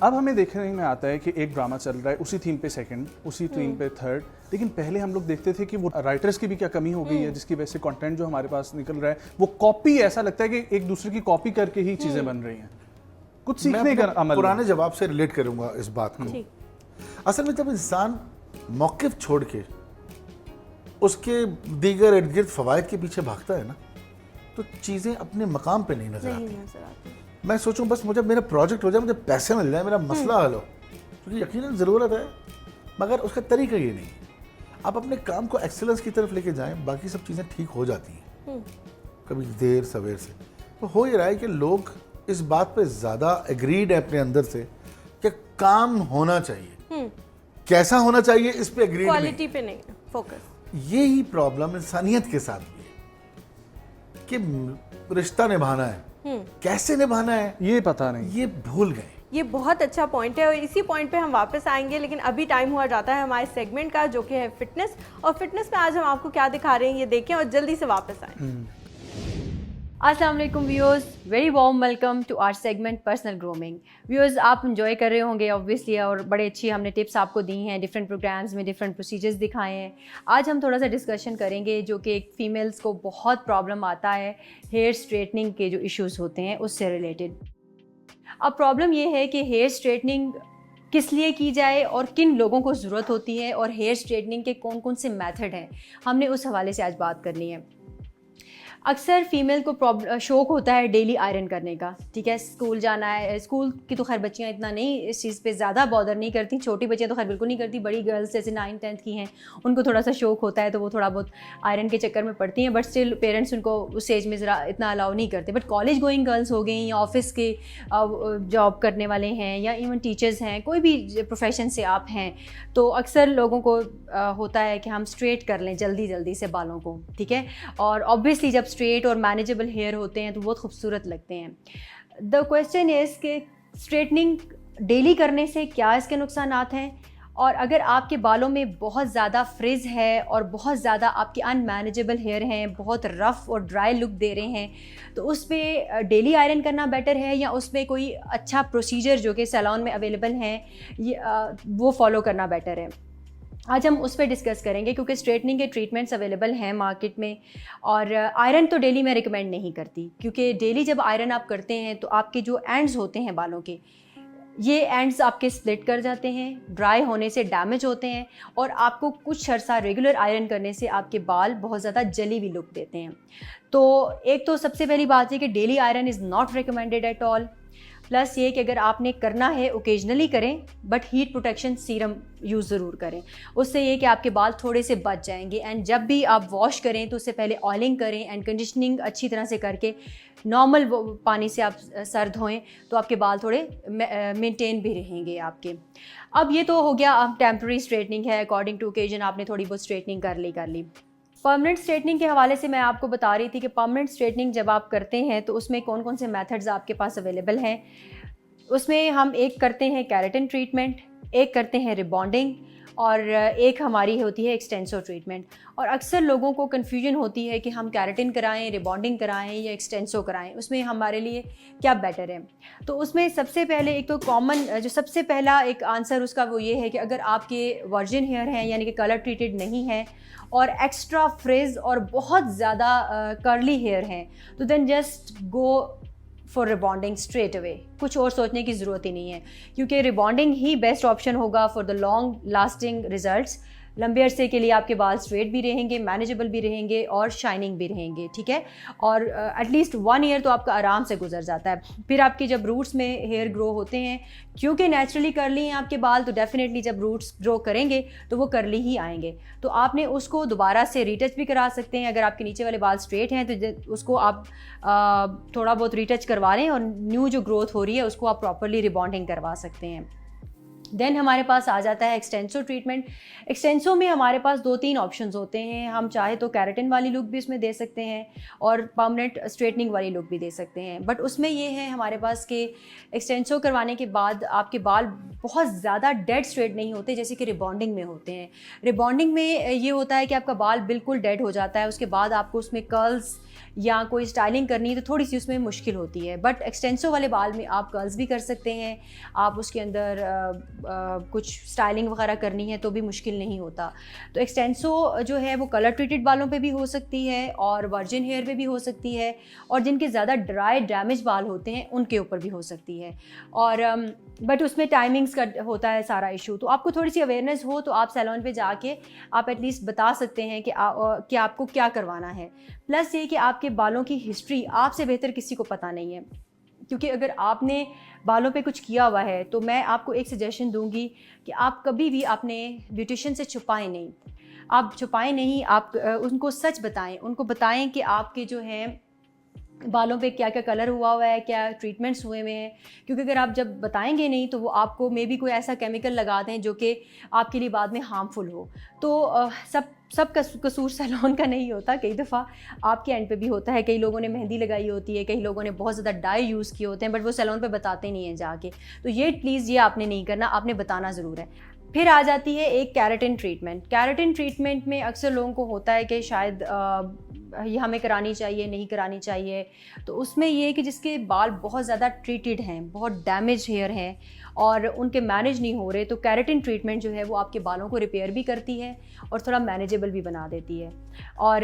अब हमें देखने में आता है कि एक ड्रामा चल रहा है, उसी थीम पे सेकंड, उसी थीम पे थर्ड, लेकिन पहले हम लोग देखते थे कि वो राइटर्स की भी क्या कमी हो गई है, जिसकी वजह से कंटेंट जो हमारे पास निकल रहा है वो कॉपी, ऐसा लगता है कि एक दूसरे की कॉपी करके ही चीज़ें बन रही हैं, कुछ मैं सीखने का अपने अमल पुराने जवाब से रिलेट करूंगा इस बात को। ठीक। असल में जब इंसान मौक़िफ़ छोड़ के उसके दीगर इर्द गिर्द फ़वाइद के पीछे भागता है ना, तो चीज़ें अपने मकाम पे नहीं नज़र नहीं आती। नजर आती। मैं सोचूं बस मुझे मेरा प्रोजेक्ट हो जाए, मुझे पैसे मिल जाए, मेरा मसला हल हो, क्योंकि यकीनन ज़रूरत है, मगर उसका तरीका ये नहीं है। आप अपने काम को एक्सेलेंस की तरफ लेके जाएं, बाकी सब चीज़ें ठीक हो जाती हैं, कभी देर सवेर से। तो हो ये रहा है कि लोग इस बात पे ज़्यादा एग्रीड है अपने अंदर से कि काम होना चाहिए, कैसा होना चाहिए इस पे एग्रीड नहीं। क्वालिटी पे नहीं फोकस। यही प्रॉब्लम इंसानियत के साथ भी है कि रिश्ता निभाना है, कैसे निभाना है ये पता नहीं। ये भूल गए। ये बहुत अच्छा पॉइंट है और इसी पॉइंट पे हम वापस आएंगे, लेकिन अभी टाइम हुआ जाता है हमारे सेगमेंट का, जो कि है फिटनेस। और फिटनेस में आज हम आपको क्या दिखा रहे हैं ये देखें और जल्दी से वापस आएं। अस्सलाम वालेकुम viewers, very warm welcome to our segment personal grooming. Viewers, आप इंजॉय कर रहे होंगे ऑब्वियसली, और बड़े अच्छी हमने टिप्स आपको दी हैं, डिफरेंट प्रोग्राम्स में डिफरेंट प्रोसीजर्स दिखाए हैं। आज हम थोड़ा सा डिस्कशन करेंगे जो कि एक फ़ीमेल्स को बहुत प्रॉब्लम आता है, हेयर स्ट्रेटनिंग के जो इश्यूज़ होते हैं उससे रिलेटेड। अब प्रॉब्लम ये है कि हेयर स्ट्रेटनिंग किस लिए की जाए और किन लोगों को ज़रूरत होती है, और हेयर स्ट्रेटनिंग के कौन कौन से मेथड हैं, हमने उस हवाले से आज बात करनी है। अक्सर फ़ीमेल को शौक़ होता है डेली आयरन करने का, ठीक है, स्कूल जाना है। स्कूल की तो खैर बच्चियाँ इतना नहीं इस चीज़ पे ज़्यादा बॉदर नहीं करती, छोटी बच्चियाँ तो खैर बिल्कुल नहीं करती, बड़ी गर्ल्स जैसे 9th-10th की हैं उनको थोड़ा सा शौक़ होता है, तो वो थोड़ा बहुत आयरन के चक्कर में पड़ती हैं, बट स्टिल पेरेंट्स उनको उस एज में ज़रा इतना अलाउ नहीं करते। बट कॉलेज गोइंग गर्ल्स हो गई, या ऑफिस के जॉब करने वाले हैं, या इवन टीचर्स हैं, कोई भी प्रोफेशन से आप हैं, तो अक्सर लोगों को होता है कि हम स्ट्रेट कर लें जल्दी जल्दी से बालों को, ठीक है। और ऑब्वियसली जब स्ट्रेट और मैनेजेबल हेयर होते हैं तो बहुत खूबसूरत लगते हैं। द क्वेश्चन इज़ कि स्ट्रेटनिंग डेली करने से क्या इसके नुकसानात हैं, और अगर आपके बालों में बहुत ज़्यादा फ्रिज है और बहुत ज़्यादा आपके अनमैनेजेबल हेयर हैं, बहुत रफ़ और ड्राई लुक दे रहे हैं, तो उस पर डेली आयरन करना बेटर है या उसमें कोई अच्छा प्रोसीजर जो कि सैलून में अवेलेबल हैं वो फॉलो करना बेटर है। आज हम उस पर डिस्कस करेंगे क्योंकि स्ट्रेटनिंग के ट्रीटमेंट्स अवेलेबल हैं मार्केट में। और आयरन तो डेली मैं रिकमेंड नहीं करती, क्योंकि डेली जब आयरन आप करते हैं तो आपके जो एंड्स होते हैं बालों के, ये एंड्स आपके स्प्लिट कर जाते हैं, ड्राई होने से डैमेज होते हैं, और आपको कुछ अर्सा रेगुलर आयरन करने से आपके बाल बहुत ज़्यादा जली हुई लुक देते हैं। तो एक तो सबसे पहली बात है कि daily iron is not recommended at all. Plus ये कि अगर आपने करना है ओकेजनली करें, but heat protection serum use ज़रूर करें। उससे ये कि आपके बाल थोड़े से बच जाएंगे। एंड जब भी आप वॉश करें तो उससे पहले ऑयलिंग करें एंड कंडीशनिंग अच्छी तरह से करके नॉर्मल पानी से आप सर धोएं, तो आपके बाल थोड़े मेंटेन भी रहेंगे आपके। अब ये तो हो गया, अब टेम्प्रेरी स्ट्रेटनिंग है, अकॉर्डिंग टू ओकेजन आपने थोड़ी बहुत स्ट्रेटनिंग कर ली। परमानेंट स्ट्रेटनिंग के हवाले से मैं आपको बता रही थी कि परमानेंट स्ट्रेटनिंग जब आप करते हैं तो उसमें कौन कौन से मेथड्स आपके पास अवेलेबल हैं। उसमें हम एक करते हैं केराटिन ट्रीटमेंट, एक करते हैं रिबॉन्डिंग, और एक हमारी होती है एक्सटेंसो ट्रीटमेंट। और अक्सर लोगों को कन्फ्यूजन होती है कि हम केराटिन कराएं, रिबॉन्डिंग कराएं या एक्सटेंसो कराएं, उसमें हमारे लिए क्या बेटर है। तो उसमें सबसे पहले एक तो कॉमन जो सबसे पहला एक आंसर उसका वो ये है कि अगर आपके वर्जिन हेयर हैं यानी कि कलर ट्रीटेड नहीं है और एक्स्ट्रा फ्रिज और बहुत ज़्यादा कर्ली हेयर हैं, तो then just go for rebonding straight away. कुछ और सोचने की ज़रूरत ही नहीं है, क्योंकि रिबॉन्डिंग ही बेस्ट ऑप्शन होगा for the long lasting results. लंबे अरसे के लिए आपके बाल स्ट्रेट भी रहेंगे, मैनेजेबल भी रहेंगे और शाइनिंग भी रहेंगे, ठीक है। और एटलीस्ट 1 ईयर तो आपका आराम से गुजर जाता है। फिर आपकी जब रूट्स में हेयर ग्रो होते हैं, क्योंकि नेचुरली करली हैं आपके बाल, तो डेफिनेटली जब रूट्स ग्रो करेंगे तो वो करली ही आएंगे। तो आपने उसको दोबारा से रीटच भी करा सकते हैं। अगर आपके नीचे वाले बाल स्ट्रेट हैं तो उसको आप थोड़ा बहुत रीटच करवा लें और न्यू जो ग्रोथ हो रही है उसको आप प्रॉपरली रिबॉन्डिंग करवा सकते हैं। देन हमारे पास आ जाता है एक्सटेंसो ट्रीटमेंट। एक्सटेंसो में हमारे पास 2-3 ऑप्शंस होते हैं। हम चाहे तो केराटिन वाली लुक भी उसमें दे सकते हैं और परमानेंट स्ट्रेटनिंग वाली लुक भी दे सकते हैं। बट उसमें ये है हमारे पास कि एक्सटेंसो करवाने के बाद आपके बाल बहुत ज़्यादा डेड स्ट्रेट नहीं होते जैसे कि रिबॉन्डिंग में होते हैं। रिबॉन्डिंग में ये होता है कि आपका बाल बिल्कुल डेड हो जाता है, उसके बाद आपको उसमें कर्ल्स या कोई स्टाइलिंग करनी है तो थोड़ी सी उसमें मुश्किल होती है। बट एक्सटेंसो वाले बाल में आप कर्ल्स भी कर सकते हैं, आप उसके अंदर कुछ स्टाइलिंग वगैरह करनी है तो भी मुश्किल नहीं होता। तो एक्सटेंसो जो है वो कलर ट्रीटेड बालों पे भी हो सकती है और वर्जिन हेयर पे भी हो सकती है, और जिनके ज़्यादा ड्राई डैमेज बाल होते हैं उनके ऊपर भी हो सकती है। और बट उसमें टाइमिंग्स का होता है सारा इशू। तो आपको थोड़ी सी अवेयरनेस हो तो आप सैलून पे जाके आप एटलीस्ट बता सकते हैं कि आपको क्या करवाना है। प्लस ये कि आपके बालों की हिस्ट्री आपसे बेहतर किसी को पता नहीं है, क्योंकि अगर आपने बालों पे कुछ किया हुआ है तो मैं आपको एक सजेशन दूंगी कि आप कभी भी अपने ब्यूटिशियन से छुपाएं नहीं। आप छुपाएं नहीं, आप उनको सच बताएं। उनको बताएं कि आपके जो हैं बालों पे क्या क्या कलर हुआ है, क्या ट्रीटमेंट्स हुए हुए हैं। क्योंकि अगर आप जब बताएंगे नहीं तो वो आपको मे बी कोई ऐसा केमिकल लगा दें जो कि आपके लिए बाद में हार्मफुल हो। तो सब कसूर सैलून का नहीं होता, कई दफ़ा आपके एंड पे भी होता है। कई लोगों ने मेहंदी लगाई होती है, कई लोगों ने बहुत ज़्यादा डाई यूज़ किए होते हैं, बट वो सैलून पे बताते नहीं हैं जाके। तो ये प्लीज़ ये आपने नहीं करना, आपने बताना ज़रूर है। फिर आ जाती है एक केराटिन ट्रीटमेंट। केराटिन ट्रीटमेंट में अक्सर लोगों को होता है कि शायद ये हमें करानी चाहिए, नहीं करानी चाहिए। तो उसमें ये है कि जिसके बाल बहुत ज़्यादा ट्रीटेड हैं, बहुत डैमेज हेयर हैं और उनके मैनेज नहीं हो रहे, तो केराटिन ट्रीटमेंट जो है वो आपके बालों को रिपेयर भी करती है और थोड़ा मैनेजेबल भी बना देती है। और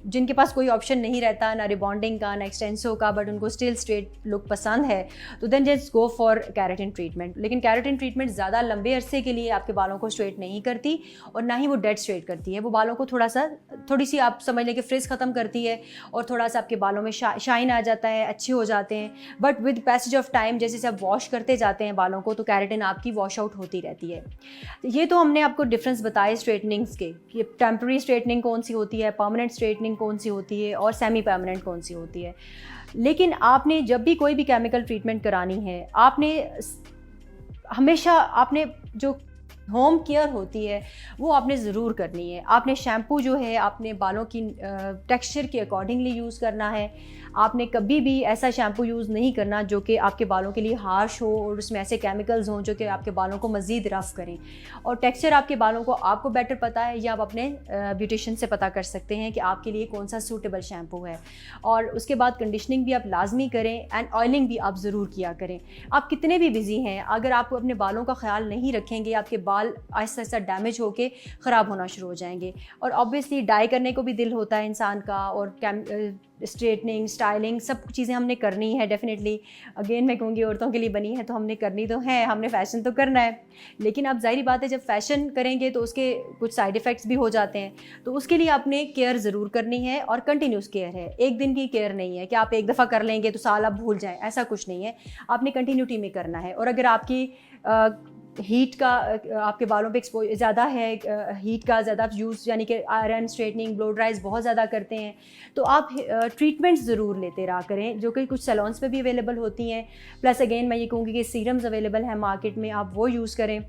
जिनके पास कोई ऑप्शन नहीं रहता, ना रिबॉन्डिंग का ना एक्सटेंसो का, बट उनको स्टिल स्ट्रेट लुक पसंद है, तो then just go for keratin treatment. लेकिन केराटिन ट्रीटमेंट ज़्यादा लंबे अरसे के लिए आपके बालों को स्ट्रेट नहीं करती और ना ही वो डेड स्ट्रेट करती है। वो बालों को थोड़ी सी आप समझ लें कि फ्रिज ख़त्म करती है और थोड़ा सा आपके बालों में शाइन आ जाता है, अच्छे हो जाते हैं। But with passage of time जैसे आप वॉश करते जाते हैं बालों को, तो केराटिन आपकी वॉश आउट होती रहती है। ये तो हमने आपको डिफरेंस बताए स्ट्रेटनिंग्स के, कि टेम्प्रेरी स्ट्रेटनिंग कौन सी होती है, परमानेंट स्ट्रेटनिंग कौन सी होती है और सेमी परमानेंट कौन सी होती है। लेकिन आपने जब भी कोई भी केमिकल ट्रीटमेंट करानी है, आपने हमेशा आपने जो होम केयर होती है वो आपने ज़रूर करनी है। आपने शैम्पू जो है आपने बालों की टेक्सचर के अकॉर्डिंगली यूज़ करना है। आपने कभी भी ऐसा शैम्पू यूज़ नहीं करना जो कि आपके बालों के लिए हार्श हो और उसमें ऐसे केमिकल्स हों जो कि आपके बालों को मज़ीद रफ़ करें। और टेक्सचर आपके बालों को आपको बेटर पता है या आप अपने ब्यूटिशियन से पता कर सकते हैं कि आपके लिए कौन सा सूटेबल शैम्पू है। और उसके बाद कंडीशनिंग भी आप लाजमी करें एंड ऑयलिंग भी आप ज़रूर किया करें। आप कितने भी बिज़ी हैं, अगर आप अपने बालों का ख्याल नहीं रखेंगे आपके बाल आहिस्ता आहिस्ता डैमेज होकर ख़राब होना शुरू हो जाएंगे। और ऑब्वियसली डाई करने को भी दिल होता है इंसान का, और स्ट्रेटनिंग, स्टाइलिंग सब चीज़ें हमने करनी है डेफिनेटली। अगेन मैं कहूँगी औरतों के लिए बनी है तो हमने करनी तो है, हमने फ़ैशन तो करना है। लेकिन अब ज़ाहिर बात है जब फ़ैशन करेंगे तो उसके कुछ साइड इफ़ेक्ट्स भी हो जाते हैं, तो उसके लिए आपने केयर ज़रूर करनी है और कंटिन्यूस केयर है। एक दिन की केयर नहीं है कि आप एक दफ़ा कर लेंगे तो साल आप भूल जाएँ, ऐसा कुछ नहीं है। आपने कंटिन्यूटी में करना है। और अगर आपकी हीट का आपके बालों पे एक्सपोजर ज़्यादा है, हीट का ज़्यादा यूज़ यानी कि आयरन, स्ट्रेटनिंग, ब्लो ड्राइज बहुत ज़्यादा करते हैं, तो आप ट्रीटमेंट्स ज़रूर लेते रहा करें जो कि कुछ सैलून्स पे भी अवेलेबल होती हैं। प्लस अगेन मैं ये कहूँगी कि सीरम्स अवेलेबल हैं मार्केट में, आप वो यूज़ करें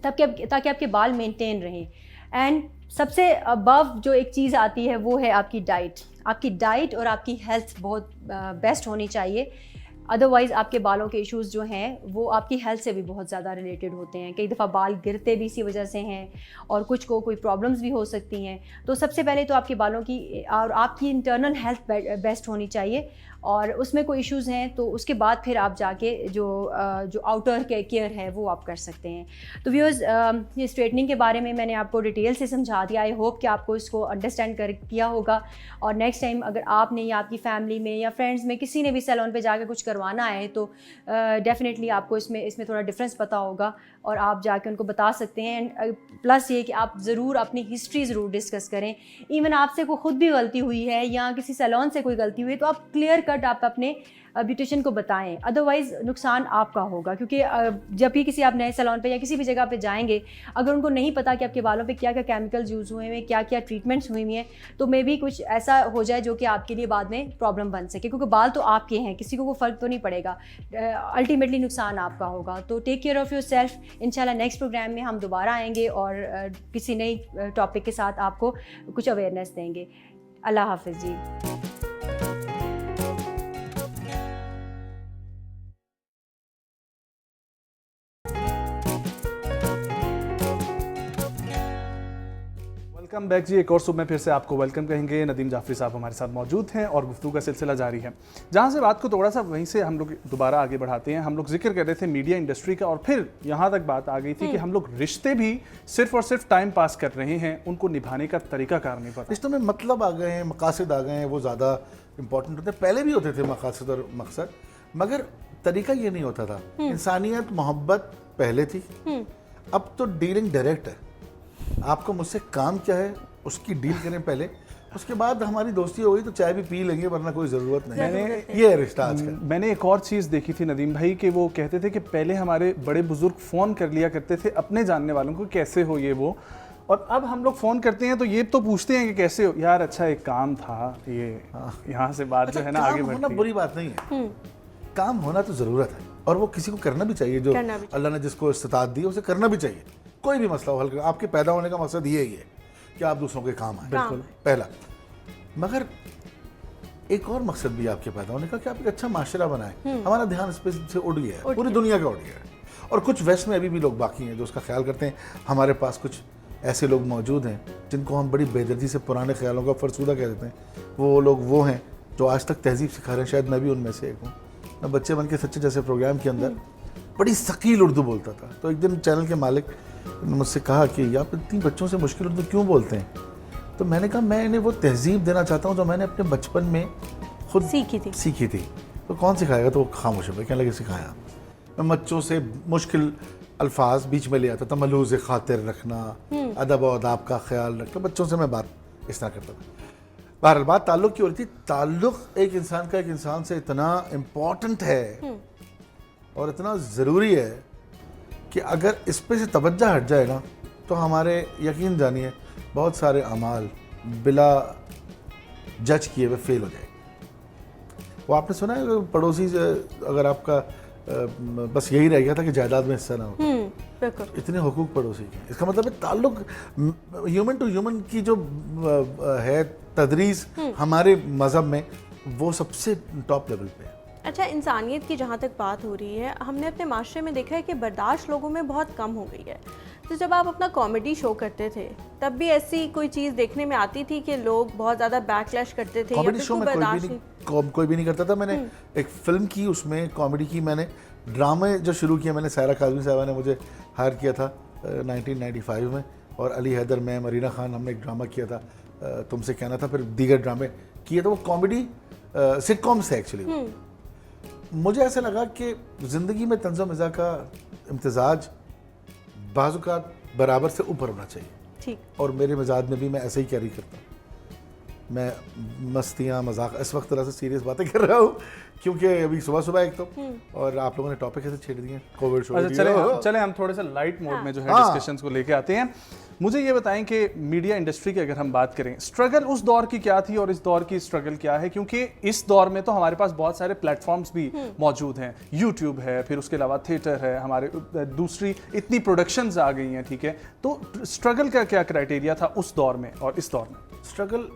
ताकि आपके बाल मेंटेन रहें। एंड सबसे अबव जो एक चीज़ आती है वो है आपकी डाइट। आपकी डाइट और आपकी हेल्थ बहुत बेस्ट होनी चाहिए। अदरवाइज़ आपके बालों के इश्यूज़ जो हैं वो आपकी हेल्थ से भी बहुत ज़्यादा रिलेटेड होते हैं। कई दफ़ा बाल गिरते भी इसी वजह से हैं और कुछ को कोई प्रॉब्लम्स भी हो सकती हैं। तो सबसे पहले तो आपके बालों की और आपकी इंटरनल हेल्थ बेस्ट होनी चाहिए, और उसमें कोई इश्यूज़ हैं तो उसके बाद फिर आप जाके जो आउटर केयर है वो आप कर सकते हैं। तो व्यूअर्स, ये स्ट्रेटनिंग के बारे में मैंने आपको डिटेल से समझा दिया। आई होप कि आपको इसको अंडरस्टैंड कर किया होगा। और नेक्स्ट टाइम अगर आपने या आपकी फैमिली में या फ्रेंड्स में किसी ने भी सैलून पे जाके कुछ करवाना है तो डेफिनेटली आपको इसमें थोड़ा डिफरेंस पता होगा और आप जाके उनको बता सकते हैं। एंड प्लस ये कि आप ज़रूर अपनी हिस्ट्री ज़रूर डिस्कस करें। इवन आपसे कोई ख़ुद भी गलती हुई है या किसी सैलून से कोई गलती हुई है तो आप क्लियर कट आप अपने ब्यूटिशियन को बताएं, अदरवाइज़ नुकसान आपका होगा। क्योंकि जब भी किसी आप नए सैलून पे या किसी भी जगह पे जाएंगे, अगर उनको नहीं पता कि आपके बालों पे क्या क्या केमिकल्स यूज़ हुए हैं, क्या क्या ट्रीटमेंट्स हुई हुई हैं, तो मे भी कुछ ऐसा हो जाए जो कि आपके लिए बाद में प्रॉब्लम बन सके। क्योंकि बाल तो आपके हैं, किसी को कोई फ़र्क तो नहीं पड़ेगा, अल्टीमेटली नुकसान आपका होगा। तो take care of yourself. इंशाल्लाह नेक्स्ट प्रोग्राम में हम दोबारा आएंगे और किसी नई टॉपिक के साथ आपको कुछ अवेयरनेस देंगे। अल्लाह हाफ़िज़ जी। वेलकम बैक जी। एक और सुबह में फिर से आपको वेलकम कहेंगे। नदीम जाफरी साहब हमारे साथ मौजूद हैं और गुफ्तगू का सिलसिला जारी है। जहां से बात को थोड़ा सा वहीं से हम लोग दोबारा आगे बढ़ाते हैं। हम लोग जिक्र कर रहे थे मीडिया इंडस्ट्री का और फिर यहाँ तक बात आ गई थी कि हम लोग रिश्ते भी सिर्फ और सिर्फ टाइम पास कर रहे हैं, उनको निभाने का तरीका कार नहीं पता। रिश्तों में मतलब आ गए हैं, मकासद आ गए हैं, वो ज़्यादा इंपॉर्टेंट होते हैं। पहले भी होते थे मकासद और मकसद, मगर तरीका ये नहीं होता था। इंसानियत, मोहब्बत पहले थी, अब तो डीलिंग डायरेक्ट है। आपको मुझसे काम क्या है उसकी डील करें पहले, उसके बाद हमारी दोस्ती हो गई तो चाय भी पी लेंगे, वरना कोई ज़रूरत नहीं। ये है रिश्ता आज का। मैंने एक और चीज़ देखी थी नदीम भाई कि वो कहते थे कि पहले हमारे बड़े बुजुर्ग फ़ोन कर लिया करते थे अपने जानने वालों को, कैसे हो ये वो, और अब हम लोग फ़ोन करते हैं तो ये तो पूछते हैं कि कैसे हो यार, अच्छा एक काम था ये, यहाँ से बात जो है ना आगे बढ़ती है। बुरी बात नहीं है, काम होना तो ज़रूरत है और वो किसी को करना भी चाहिए। जो अल्लाह ने जिसको इस्तिताअत दी उसे करना भी चाहिए। कोई भी मसला हो हल कर, आपके पैदा होने का मकसद ये ही है कि आप दूसरों के काम आए, बिल्कुल पहला। मगर एक और मकसद भी आपके पैदा होने का कि आप एक अच्छा माशरा बनाएं। हमारा ध्यान इस पे से उड़ गया है, पूरी दुनिया का उड़ गया है। और कुछ वेस्ट में अभी भी लोग बाकी हैं जो उसका ख्याल करते हैं। हमारे पास कुछ ऐसे लोग मौजूद हैं जिनको हम बड़ी बेदर्दी से पुराने ख्यालों का फरसूदा कह देते हैं। वो लोग वो हैं जो आज तक तहजीब सिखा रहे हैं। शायद मैं भी उनमें से एक हूँ। मैं बच्चे बन के सच्चे जैसे प्रोग्राम के अंदर बड़ी शकील उर्दू बोलता था। तो एक दिन चैनल के मालिक ने मुझसे कहा कि आप इतनी बच्चों से मुश्किल उर्दू क्यों बोलते हैं? तो मैंने कहा मैं इन्हें वो तहजीब देना चाहता हूँ जो मैंने अपने बचपन में खुद सीखी थी। तो कौन सिखाएगा? तो वो खामोश हो गए, कहने लगे सिखाया। मैं बच्चों से मुश्किल अल्फाज बीच में ले आता था, मलूज़ खातिर रखना, अदब और आदाब का ख्याल रखना। बच्चों से मैं बात इस तरह करता था। बहरहाल बात ताल्लुक़ की हो रही थी। ताल्लुक़ एक इंसान का एक इंसान से इतना इम्पॉर्टेंट है और इतना ज़रूरी है कि अगर इस पे से तवज्जो हट जाए ना तो हमारे यकीन जानिए बहुत सारे अमाल बिला जज किए हुए फेल हो जाएंगे। वो आपने सुना है पड़ोसी से अगर आपका बस यही रह गया था कि जायदाद में हिस्सा ना हो, बिल्कुल। इतने हुकूक पड़ोसी के, इसका मतलब है ताल्लुक ह्यूमन टू ह्यूमन की जो है तदरीस हमारे मज़हब में, वो सबसे टॉप लेवल पे है। अच्छा, इंसानियत की जहाँ तक बात हो रही है, हमने अपने माशरे में देखा है कि बर्दाश्त लोगों में बहुत कम हो गई है। तो जब आप अपना कॉमेडी शो करते थे तब भी ऐसी कोई चीज़ देखने में आती थी कि लोग बहुत ज़्यादा बैकलैश करते थे? कॉमेडी शो में कोई भी नहीं करता था। मैंने एक फिल्म की, उसमें कॉमेडी की। मैंने ड्रामे जो शुरू किया, मैंने सायरा काज़मी साहबा ने मुझे हायर किया था 1995 में, और अली हैदर, मैं, मरीना खान, हमने एक ड्रामा किया था तुमसे कहना था, फिर दीगर ड्रामे किए। तो वो कॉमेडी सिटकॉम्स है एक्चुअली। मुझे ऐसा लगा कि ज़िंदगी में तंज़ो मिज़ा का इम्तिजाज बाज़ुकात बराबर से ऊपर होना चाहिए। ठीक। और मेरे मिजाज में भी मैं ऐसे ही कैरी करता हूँ। मैं मस्तियाँ, मजाक, इस वक्त तरह से सीरियस बातें कर रहा हूँ क्योंकि अभी सुबह सुबह एक तो, और आप लोगों ने टॉपिक ऐसे छेड़ दिए कोविड शो। अच्छा, चले हम थोड़े से लाइट मोड में जो है डिस्कशंस को लेके आते हैं। मुझे ये बताएं कि मीडिया इंडस्ट्री की अगर हम बात करें, स्ट्रगल उस दौर की क्या थी और इस दौर की स्ट्रगल क्या है? क्योंकि इस दौर में तो हमारे पास बहुत सारे प्लेटफॉर्म्स भी मौजूद हैं, यूट्यूब है, फिर उसके अलावा थिएटर है, हमारे दूसरी इतनी प्रोडक्शंस आ गई हैं, ठीक है। तो स्ट्रगल का क्या क्राइटेरिया था उस दौर में और इस दौर में? स्ट्रगल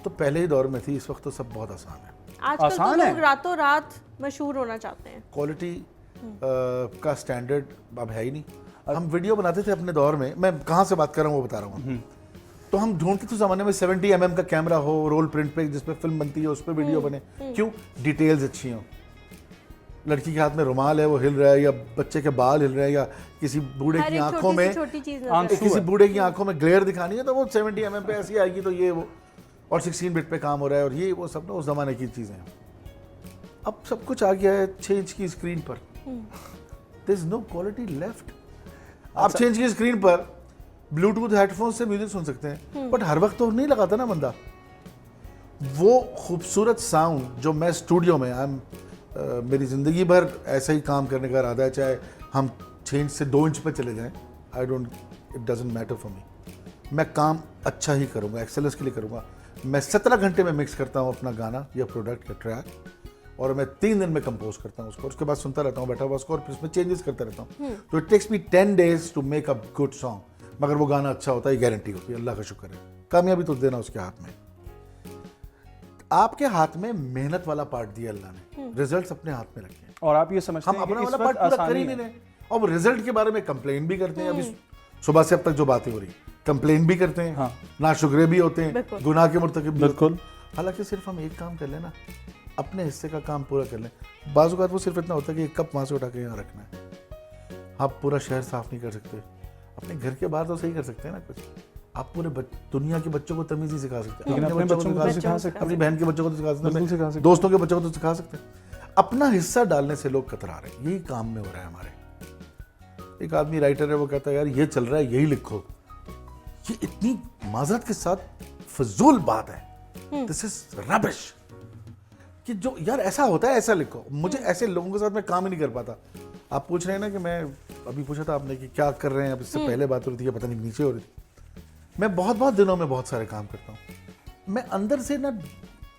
तो पहले ही दौर में थी, इस वक्त तो सब बहुत आसान है। आजकल तो लोग रातों रात मशहूर होना चाहते हैं। क्वालिटी का स्टैंडर्ड अब है ही नहीं। हम वीडियो बनाते थे अपने दौर में, मैं कहाँ से बात कर रहा हूँ वो बता रहा हूँ। तो हम ढूंढते थे ज़माने में 70 mm का कैमरा हो, रोल प्रिंट पे, जिस पे फिल्म बनती है उस पर वीडियो बने। क्यों? डिटेल्स अच्छी हों। लड़की के हाथ में रुमाल है, वो हिल रहा है, या बच्चे के बाल हिल रहे हैं, या किसी बूढ़े की आंखों में, किसी बूढ़े की आंखों में ग्लेयर दिखानी है, तो वो 70 mm पे ऐसी आएगी, तो ये वो, और 16 बिट पे काम हो रहा है, और ये वो सब ना उस ज़माने की चीज़ें हैं। अब सब कुछ आ गया है 6 इंच की स्क्रीन पर। There is no quality left. आप 6 इंच की स्क्रीन पर ब्लूटूथ हेडफोन से म्यूजिक सुन सकते हैं, बट हर वक्त तो नहीं लगाता ना बंदा वो खूबसूरत साउंड जो मैं स्टूडियो में मेरी ज़िंदगी भर ऐसा ही काम करने का इरादा है, चाहे हम 6 इंच से 2 इंच पर चले जाएं, it doesn't matter for me. मैं काम अच्छा ही करूँगा, एक्सेलेंस के लिए करूँगा। मैं 17 घंटे में मिक्स करता हूँ अपना गाना या प्रोडक्ट या ट्रैक, और मैं 3 दिन में कंपोज करता हूँ उसको, उसके बाद सुनता रहता हूँ बैठा हुआ उसको, और फिर उसमें चेंजेस करता रहता हूँ। तो it takes me 10 days to make a good song, मगर वो गाना अच्छा होता है, गारंटी होती है, अल्लाह का शुक्र है। कामयाबी तो देना उसके हाथ में, आपके हाथ में मेहनत वाला पार्ट दिया अल्लाह ने, रिजल्ट्स अपने हाथ में रखे हैं। और आप ये समझते हैं हम अपना कि वाला इस पार्ट वक्त पूरा कर ही आसानी नहीं है? रहे, और रिजल्ट के बारे में कंप्लेन भी करते हैं। अभी सुबह से अब तक जो बातें हो रही, कंप्लेन भी करते हैं, हाँ। नाशुक्रे भी होते हैं, गुनाह के मुर्तकिब भी होते हैं। बिल्कुल। हालांकि सिर्फ हम एक काम कर लेना, अपने हिस्से का काम पूरा कर लें। बाज़ औक़ात वो सिर्फ इतना होता है कि एक कप वहाँ से उठा के यहाँ रखना है। आप पूरा शहर साफ नहीं कर सकते, अपने घर के बाहर तो सही कर सकते हैं ना कुछ। आप पूरे दुनिया के बच्चों को तमीज़ नहीं सिखा सकते, लेकिन अपने बच्चों को सिखा सकते, अपनी बहन के बच्चों को तो सिखा बिल्कुल सिखा सकते, सकते। दोस्तों के बच्चों को तो सिखा सकते। अपना हिस्सा डालने से लोग कतरा रहे हैं, यही काम में हो रहा है हमारे। एक आदमी राइटर है, वो कहता है यार ये चल रहा है यही लिखो। ये इतनी माजरत के साथ फजूल बात है, दिस इज रबिश, कि जो यार ऐसा होता है ऐसा लिखो। मुझे ऐसे लोगों के साथ मैं काम ही नहीं कर पाता। आप पूछ रहे हैं ना कि मैं अभी पूछा था आपने कि क्या कर रहे हैं, अब इससे पहले बात हो रही थी या पता नहीं नीचे हो रही थी। मैं बहुत दिनों में बहुत सारे काम करता हूँ, मैं अंदर से ना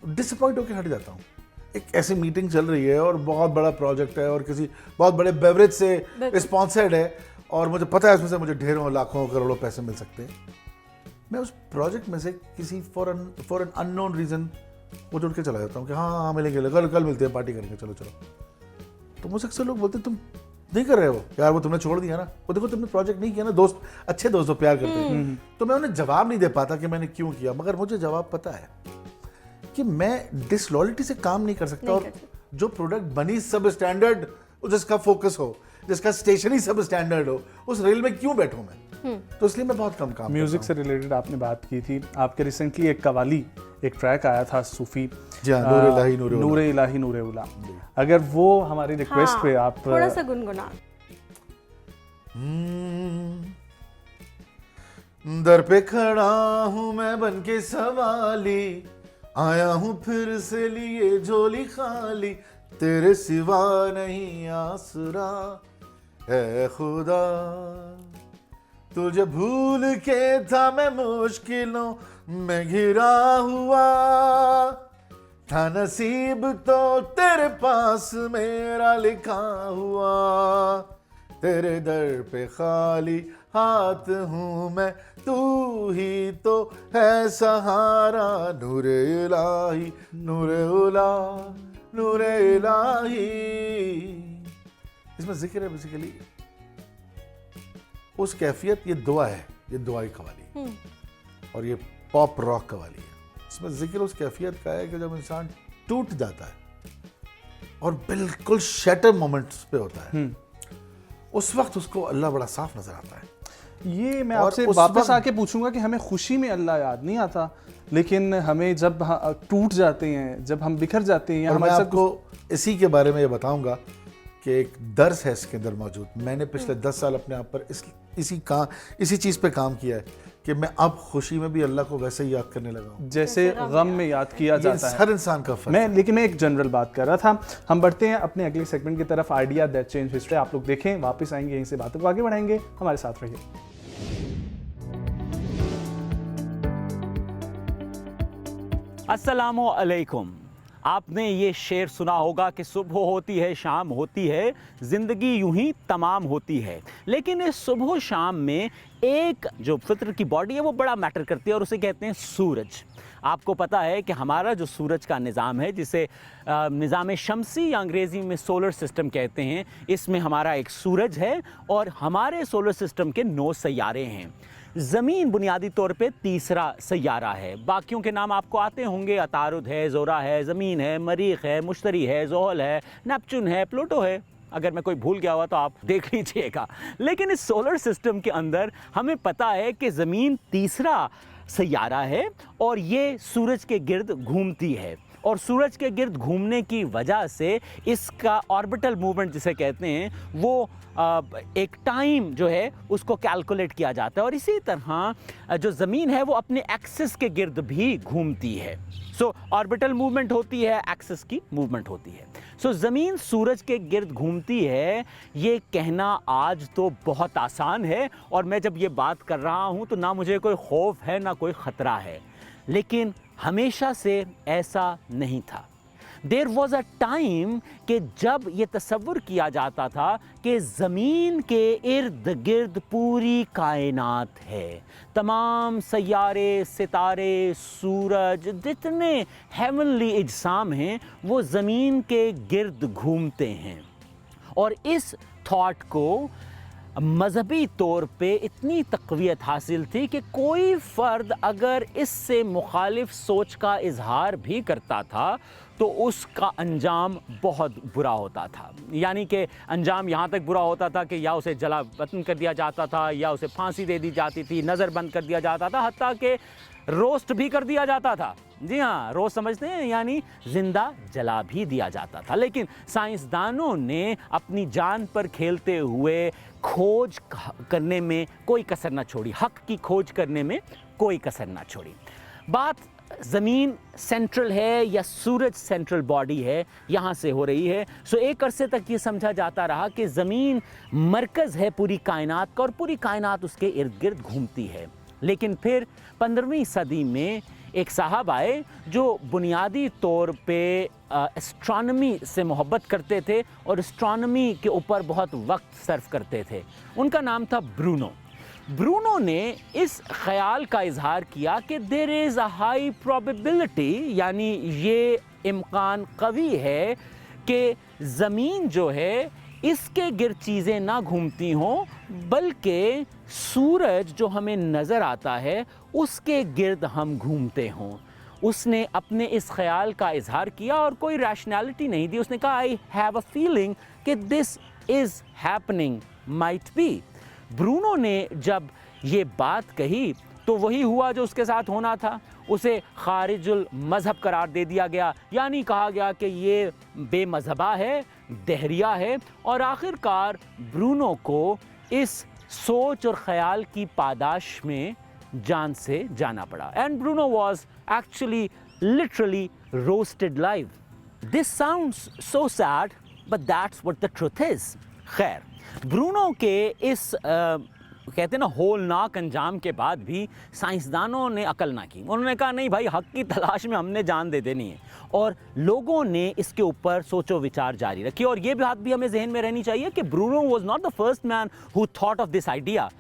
डिसअपॉइंट होकर हट जाता हूँ। एक ऐसी मीटिंग चल रही है और बहुत बड़ा प्रोजेक्ट है और किसी बहुत बड़े बेवरेज से स्पॉन्सर्ड है, और मुझे पता है इसमें से मुझे ढेरों लाखों करोड़ों पैसे मिल सकते हैं। मैं उस प्रोजेक्ट में से किसी फॉर एन अननोन रीज़न वो जुड़ के चला जाता हूँ कि हाँ मिलेंगे, कल मिलते हैं, पार्टी करेंगे, चलो। तो मुझसे अक्सर लोग बोलते हैं तुम नहीं कर रहे हो यार, वो तुमने छोड़ दिया ना, वो देखो तुमने प्रोजेक्ट नहीं किया ना। दोस्त, अच्छे दोस्त प्यार करते हैं, तो मैं उन्हें जवाब नहीं दे पाता कि मैंने क्यों किया, मगर मुझे जवाब पता है कि मैं डिसलॉयल्टी से काम नहीं कर सकता। और जो प्रोडक्ट बनी सब स्टैंडर्ड, जिसका फोकस हो, जिसका स्टेशन ही सब स्टैंडर्ड हो, उस रेल में क्यों बैठूं मैं? तो इसलिए मैं बहुत कम काम म्यूजिक से रिलेटेड आपने बात की थी, आपके रिसेंटली एक कवाली, एक ट्रैक आया था सूफी, नूरे इलाही नूरे उला। अगर वो हमारी रिक्वेस्ट पे आप थोड़ा सा गुनगुना। दर पे खड़ा हूं मैं बन के सवाली, आया हूं फिर से लिए झोली खाली, तेरे सिवा नहीं आसरा है खुदा, तुझे भूल के था मैं मुश्किलों में घिरा हुआ, था नसीब तो तेरे पास मेरा लिखा हुआ, तेरे दर पे खाली हाथ हूँ मैं, तू ही तो है सहारा, नूरे इलाही नूरे उला नूरे इलाही। इसमें जिक्र है बेसिकली उस कैफियत, ये दुआ है, ये दुआई कवाली है और ये पॉप रॉक कवाली है। इसमें जिक्र उस कैफियत का है कि जब इंसान टूट जाता है और बिल्कुल शैटर मोमेंट्स पे होता है, उस वक्त उसको अल्लाह बड़ा साफ नजर आता है। ये मैं और आपसे उस वापस वक्त- आके पूछूंगा कि हमें खुशी में अल्लाह याद नहीं आता, लेकिन हमें जब टूट जाते हैं, जब हम बिखर जाते हैं या और मैं हमारे साथ आपको इसी के बारे में ये बताऊंगा कि एक दर्स है इसके अंदर मौजूद। मैंने पिछले 10 साल अपने आप पर इसी चीज़ पे काम किया है कि मैं अब खुशी में भी अल्लाह को वैसे ही याद करने लगा हूँ जैसे गम में याद किया ये जाता है। हर इंसान का फर्ज है। लेकिन मैं एक जनरल बात कर रहा था। हम बढ़ते हैं अपने अगले सेगमेंट की तरफ, आइडिया दैट चेंज हिस्ट्री। आप लोग देखें, वापस आएंगे, यहीं से बातों को आगे बढ़ाएंगे, हमारे साथ रहिए। अस्सलामु अलैकुम। आपने ये शेर सुना होगा कि सुबह होती है शाम होती है, ज़िंदगी यूं ही तमाम होती है। लेकिन इस सुबह शाम में एक जो फितर की बॉडी है वो बड़ा मैटर करती है और उसे कहते हैं सूरज। आपको पता है कि हमारा जो सूरज का निज़ाम है, जिसे निज़ाम शमसी या अंग्रेज़ी में सोलर सिस्टम कहते हैं, इसमें हमारा एक सूरज है और हमारे सोलर सिस्टम के 9 सैयारे हैं। ज़मीन बुनियादी तौर पे तीसरा सैयारा है। बाकियों के नाम आपको आते होंगे, अतारुद है, ज़ोरा है, ज़मीन है, मरीख है, मुश्तरी है, ज़ोहल है, नेपच्यून है, प्लूटो है। अगर मैं कोई भूल गया हुआ तो आप देख लीजिएगा। लेकिन इस सोलर सिस्टम के अंदर हमें पता है कि ज़मीन तीसरा सैयारा है और ये सूरज के गिर्द घूमती है। और सूरज के गिर्द घूमने की वजह से इसका ऑर्बिटल मूवमेंट जिसे कहते हैं, वो एक टाइम जो है उसको कैलकुलेट किया जाता है। और इसी तरह जो ज़मीन है वो अपने एक्सिस के गिर्द भी घूमती है। सो ऑर्बिटल मूवमेंट होती है, एक्सिस की मूवमेंट होती है। सो ज़मीन सूरज के गिर्द घूमती है, ये कहना आज तो बहुत आसान है और मैं जब ये बात कर रहा हूँ तो ना मुझे कोई खौफ है ना कोई ख़तरा है। लेकिन हमेशा से ऐसा नहीं था। देयर वॉज अ टाइम कि जब ये तसव्वुर किया जाता था कि ज़मीन के इर्द गिर्द पूरी कायनात है। तमाम सैयारे, सितारे, सूरज, जितने हेवनली इजसाम हैं वो ज़मीन के गिर्द घूमते हैं। और इस थॉट को मजहबी तौर पे इतनी तक़वियत हासिल थी कि कोई फ़र्द अगर इससे मुखालिफ सोच का इजहार भी करता था तो उसका अंजाम बहुत बुरा होता था। यानी कि अंजाम यहाँ तक बुरा होता था कि या उसे जला वतन कर दिया जाता था, या उसे फांसी दे दी जाती थी, नज़र बंद कर दिया जाता था, हत्ता कि रोस्ट भी कर दिया जाता था। जी हाँ, रोस्ट समझते हैं, यानी जिंदा जला भी दिया जाता था। लेकिन साइंसदानों ने अपनी जान पर खेलते हुए खोज करने में कोई कसर ना छोड़ी, हक की खोज करने में कोई कसर ना छोड़ी। बात ज़मीन सेंट्रल है या सूरज सेंट्रल बॉडी है, यहाँ से हो रही है। सो एक अरसे तक ये समझा जाता रहा कि ज़मीन मरकज़ है पूरी कायनात का और पूरी कायनात उसके इर्द गिर्द घूमती है। लेकिन फिर 15वीं सदी में एक साहब आए जो बुनियादी तौर पे एस्ट्रोनॉमी से मोहब्बत करते थे और एस्ट्रोनॉमी के ऊपर बहुत वक्त सर्फ करते थे। उनका नाम था ब्रूनो। ब्रूनो ने इस ख्याल का इजहार किया कि there is a high probability, यानी ये इम्कान कवी है कि ज़मीन जो है इसके गिर्द चीज़ें ना घूमती हों, बल्कि सूरज जो हमें नज़र आता है उसके गिर्द हम घूमते हों। उसने अपने इस ख्याल का इजहार किया और कोई रैशनैलिटी नहीं दी। उसने कहा आई हैव अ फीलिंग कि this is happening, might be. Bruno ने जब ये बात कही तो वही हुआ जो उसके साथ होना था। उसे खारिजुल मज़हब करार दे दिया गया, यानी कहा गया कि ये बेमज़हबा है, दहरिया है। और आखिरकार ब्रूनो को इस सोच और ख़याल की पादाश में जान से जाना पड़ा। And Bruno was actually literally roasted live. This sounds so sad but that's what the truth is. खैर, ब्रूनो के इस कहते हैं ना होलनाक अंजाम के बाद भी साइंसदानों ने अकल ना की। उन्होंने कहा नहीं भाई, हक की तलाश में हमने जान दे देनी है, और लोगों ने इसके ऊपर सोचो विचार जारी रखी। और ये बात भी हमें जहन में रहनी चाहिए कि Bruno was not the first man who thought of this idea.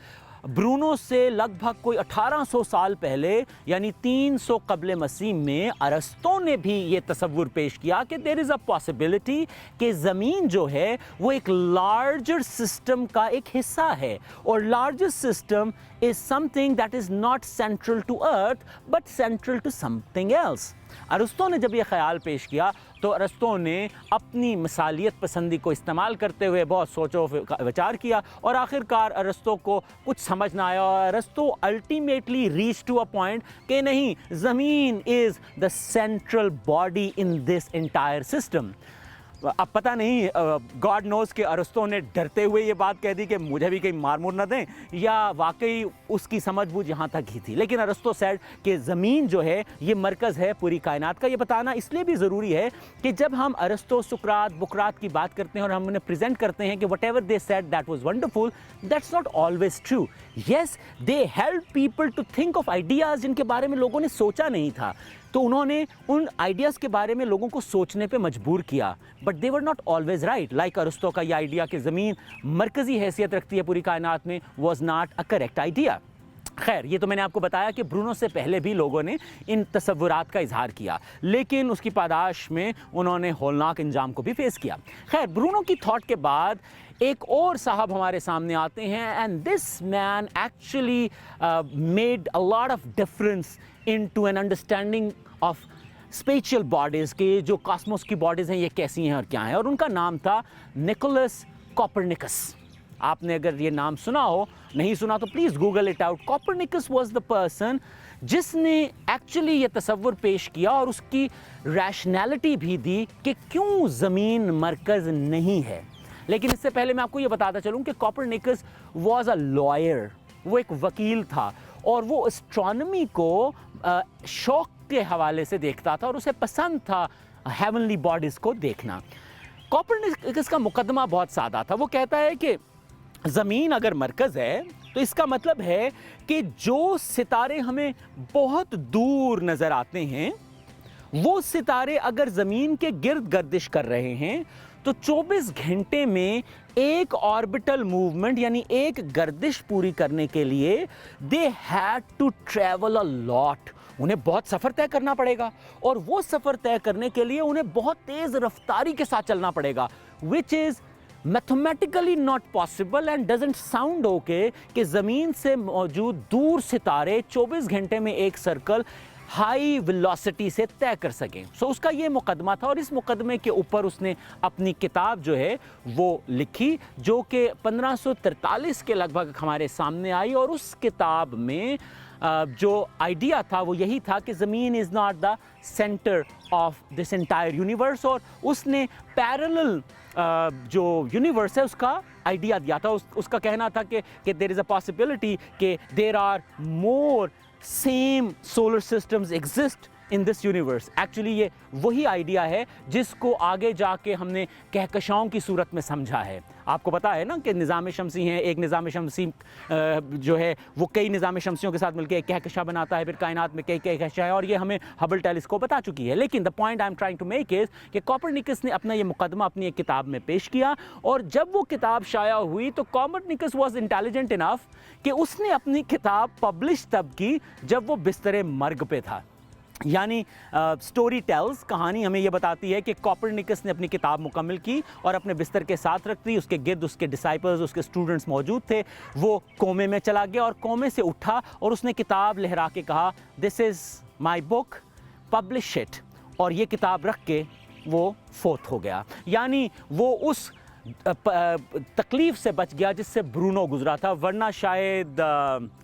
Bruno से लगभग कोई 1800 साल पहले यानी 300 कबल मसीह में अरस्तों ने भी ये तसव्वुर पेश किया कि देयर इज़ अ पॉसिबिलिटी कि ज़मीन जो है वो एक लार्जर सिस्टम का एक हिस्सा है, और larger system is something that is not central to earth but central to something else. अरस्तों ने जब ये ख्याल पेश किया तो अरस्तों ने अपनी मिसालियत पसंदी को इस्तेमाल करते हुए बहुत सोचो विचार किया, और आखिरकार अरस्तों को कुछ समझ ना आया, और अरस्तों ultimately reach to a point कि नहीं, ज़मीन is the central body in this entire system. अब पता नहीं गॉड नोज़ कि अरस्तों ने डरते हुए ये बात कह दी कि मुझे भी कहीं मार मुर न दें, या वाकई उसकी समझ बूझ यहाँ तक ही थी। लेकिन अरस्तों सेड कि ज़मीन जो है ये मरकज़ है पूरी कायनात का। ये बताना इसलिए भी ज़रूरी है कि जब हम अरस्तों, सुकरात, बुकरात की बात करते हैं और हम उन्हें प्रेजेंट करते हैं कि whatever they said that was wonderful, that's not always true. Yes, they help people to think of ideas जिनके बारे में लोगों ने सोचा नहीं था, तो उन्होंने उन आइडियाज़ के बारे में लोगों को सोचने पे मजबूर किया, but they were not always right. Like अरस्तों का ये आइडिया कि ज़मीन मरकज़ी हैसियत रखती है पूरी कायनात में was not a correct idea. खैर, ये तो मैंने आपको बताया कि ब्रूनो से पहले भी लोगों ने इन तसव्वुरात का इजहार किया, लेकिन उसकी पादाश में उन्होंने होलनाक अंजाम को भी फेस किया। खैर, ब्रूनो की थॉट के बाद एक और साहब हमारे सामने आते हैं, and this man actually made a lot of difference into an understanding of special bodies के जो कॉस्मोस की बॉडीज़ हैं ये कैसी हैं और क्या हैं, और उनका नाम था निकोलस कोपरनिकस। आपने अगर ये नाम सुना हो, नहीं सुना तो please Google it out. Copernicus was the person जिसने एक्चुअली ये तसव्वुर पेश किया और उसकी रैशनैलिटी भी दी कि क्यों ज़मीन मरकज़ नहीं है। लेकिन इससे पहले मैं आपको ये बताता चलूँ कि कोपरनिकस वाज अ लॉयर, वो एक वकील था, और वो एस्ट्रोनॉमी को शौक के हवाले से देखता था और उसे पसंद था हेवनली बॉडीज़ को देखना। कोपरनिकस का मुकदमा बहुत सादा था। वो कहता है कि ज़मीन अगर मरकज़ है तो इसका मतलब है कि जो सितारे हमें बहुत दूर नज़र आते हैं, वो सितारे अगर ज़मीन के गिर्द गर्दिश कर रहे हैं तो 24 घंटे में एक ऑर्बिटल मूवमेंट यानी एक गर्दिश पूरी करने के लिए they had to travel a lot. उन्हें बहुत सफ़र तय करना पड़ेगा, और वो सफ़र तय करने के लिए उन्हें बहुत तेज़ रफ्तारी के साथ चलना पड़ेगा, which is mathematically not possible and doesn't sound okay कि ज़मीन से मौजूद दूर सितारे 24 घंटे में एक सर्कल हाई वेलोसिटी से तय कर सकें। सो उसका ये मुकदमा था, और इस मुकदमे के ऊपर उसने अपनी किताब जो है वो लिखी, जो कि 1543 के लगभग हमारे सामने आई। और उस किताब में जो आइडिया था वो यही था कि ज़मीन is not the centre of this entire universe, और उसने पैरेलल जो यूनिवर्स है उसका आइडिया दिया था। उसका कहना था कि देयर इज़ अ पॉसिबिलिटी कि there are more same solar systems exist in this universe. Actually ये वही आइडिया है जिसको आगे जाके हमने कहकशाओं की सूरत में समझा है। आपको पता है ना कि निज़ाम शमसी हैं, एक निज़ाम शमसी जो है वो कई निज़ाम शमसियों के साथ मिलकर एक कहकशा बनाता है, फिर कायनात में कई कहकशा है, और ये हमें हबल टेलीस्कोप बता चुकी है। लेकिन the point I am trying to make is कि कोपरनिकस ने अपना ये मुकदमा अपनी एक किताब में पेश किया, और जब वो किताब शाया हुई तो कोपरनिकस वॉज इंटेलिजेंट इनफ कि उसने अपनी किताब पब्लिश तब की जब वो बिस्तरे मर्ग पे था। यानी स्टोरी टेल्स, कहानी हमें यह बताती है कि कोपरनिकस ने अपनी किताब मुकम्मल की और अपने बिस्तर के साथ रख दी। उसके गिर्द उसके डिसाइपल्स, उसके स्टूडेंट्स मौजूद थे। वो कोमे में चला गया और कोमे से उठा और उसने किताब लहरा के कहा, this is my book, publish it. और ये किताब रख के वो फोत हो गया। यानी वो उस तकलीफ से बच गया जिससे ब्रूनो गुजरा था, वरना शायद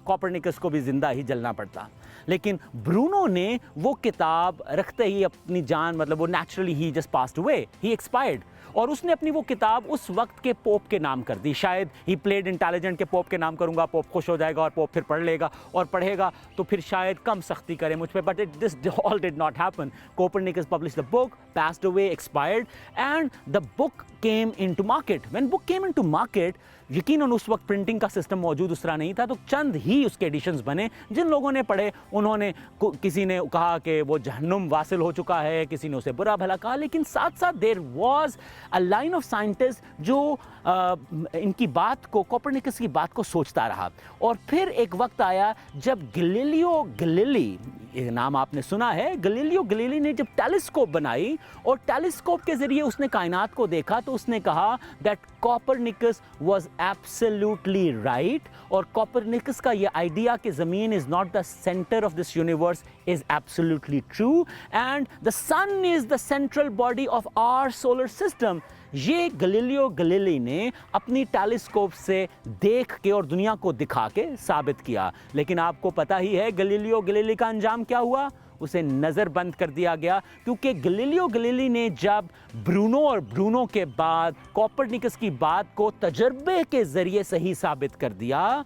कोपरनिकस को भी ज़िंदा ही जलना पड़ता। लेकिन ब्रूनो ने वो किताब रखते ही अपनी जान, मतलब वो नेचुरली ही जस्ट पास्ड अवे, ही एक्सपायर्ड। और उसने अपनी वो किताब उस वक्त के पोप के नाम कर दी। शायद ही प्लेड इंटेलिजेंट के पोप के नाम करूंगा, पोप खुश हो जाएगा और पोप फिर पढ़ लेगा, और पढ़ेगा तो फिर शायद कम सख्ती करे मुझ पे। But this all did not happen. Copernicus published the book, passed away, expired, and the book came into market. When book came into market, यकीनन उस वक्त प्रिंटिंग का सिस्टम मौजूद उस तरह नहीं था, तो चंद ही उसके एडिशंस बने। जिन लोगों ने पढ़े उन्होंने किसी ने कहा कि वो जहन्नुम वासिल हो चुका है, किसी ने उसे बुरा भला कहा, लेकिन साथ साथ there was a line of scientist जो इनकी बात को, कोपरनिकस की बात को सोचता रहा। और फिर एक वक्त आया जब गैलीलियो गैलीली, ये नाम आपने सुना है, गैलीलियो गैलीली ने जब टेलीस्कोप बनाई और टेलीस्कोप के जरिए उसने कायनात को देखा, तो उसने कहा that Copernicus was absolutely right. और कोपरनिकस का ये आइडिया कि ज़मीन is not the centre of this universe is absolutely true, and the sun is the central body of our solar system, ये गैलीलियो गैलीली ने अपनी टेलीस्कोप से देख के और दुनिया को दिखा के साबित किया। लेकिन आपको पता ही है गैलीलियो गैलीली का अंजाम क्या हुआ? उसे नज़रबंद कर दिया गया, क्योंकि गैलीलियो गैलीली ने जब ब्रूनो और ब्रूनो के बाद कोपरनिकस की बात को तजर्बे के ज़रिए सही साबित कर दिया,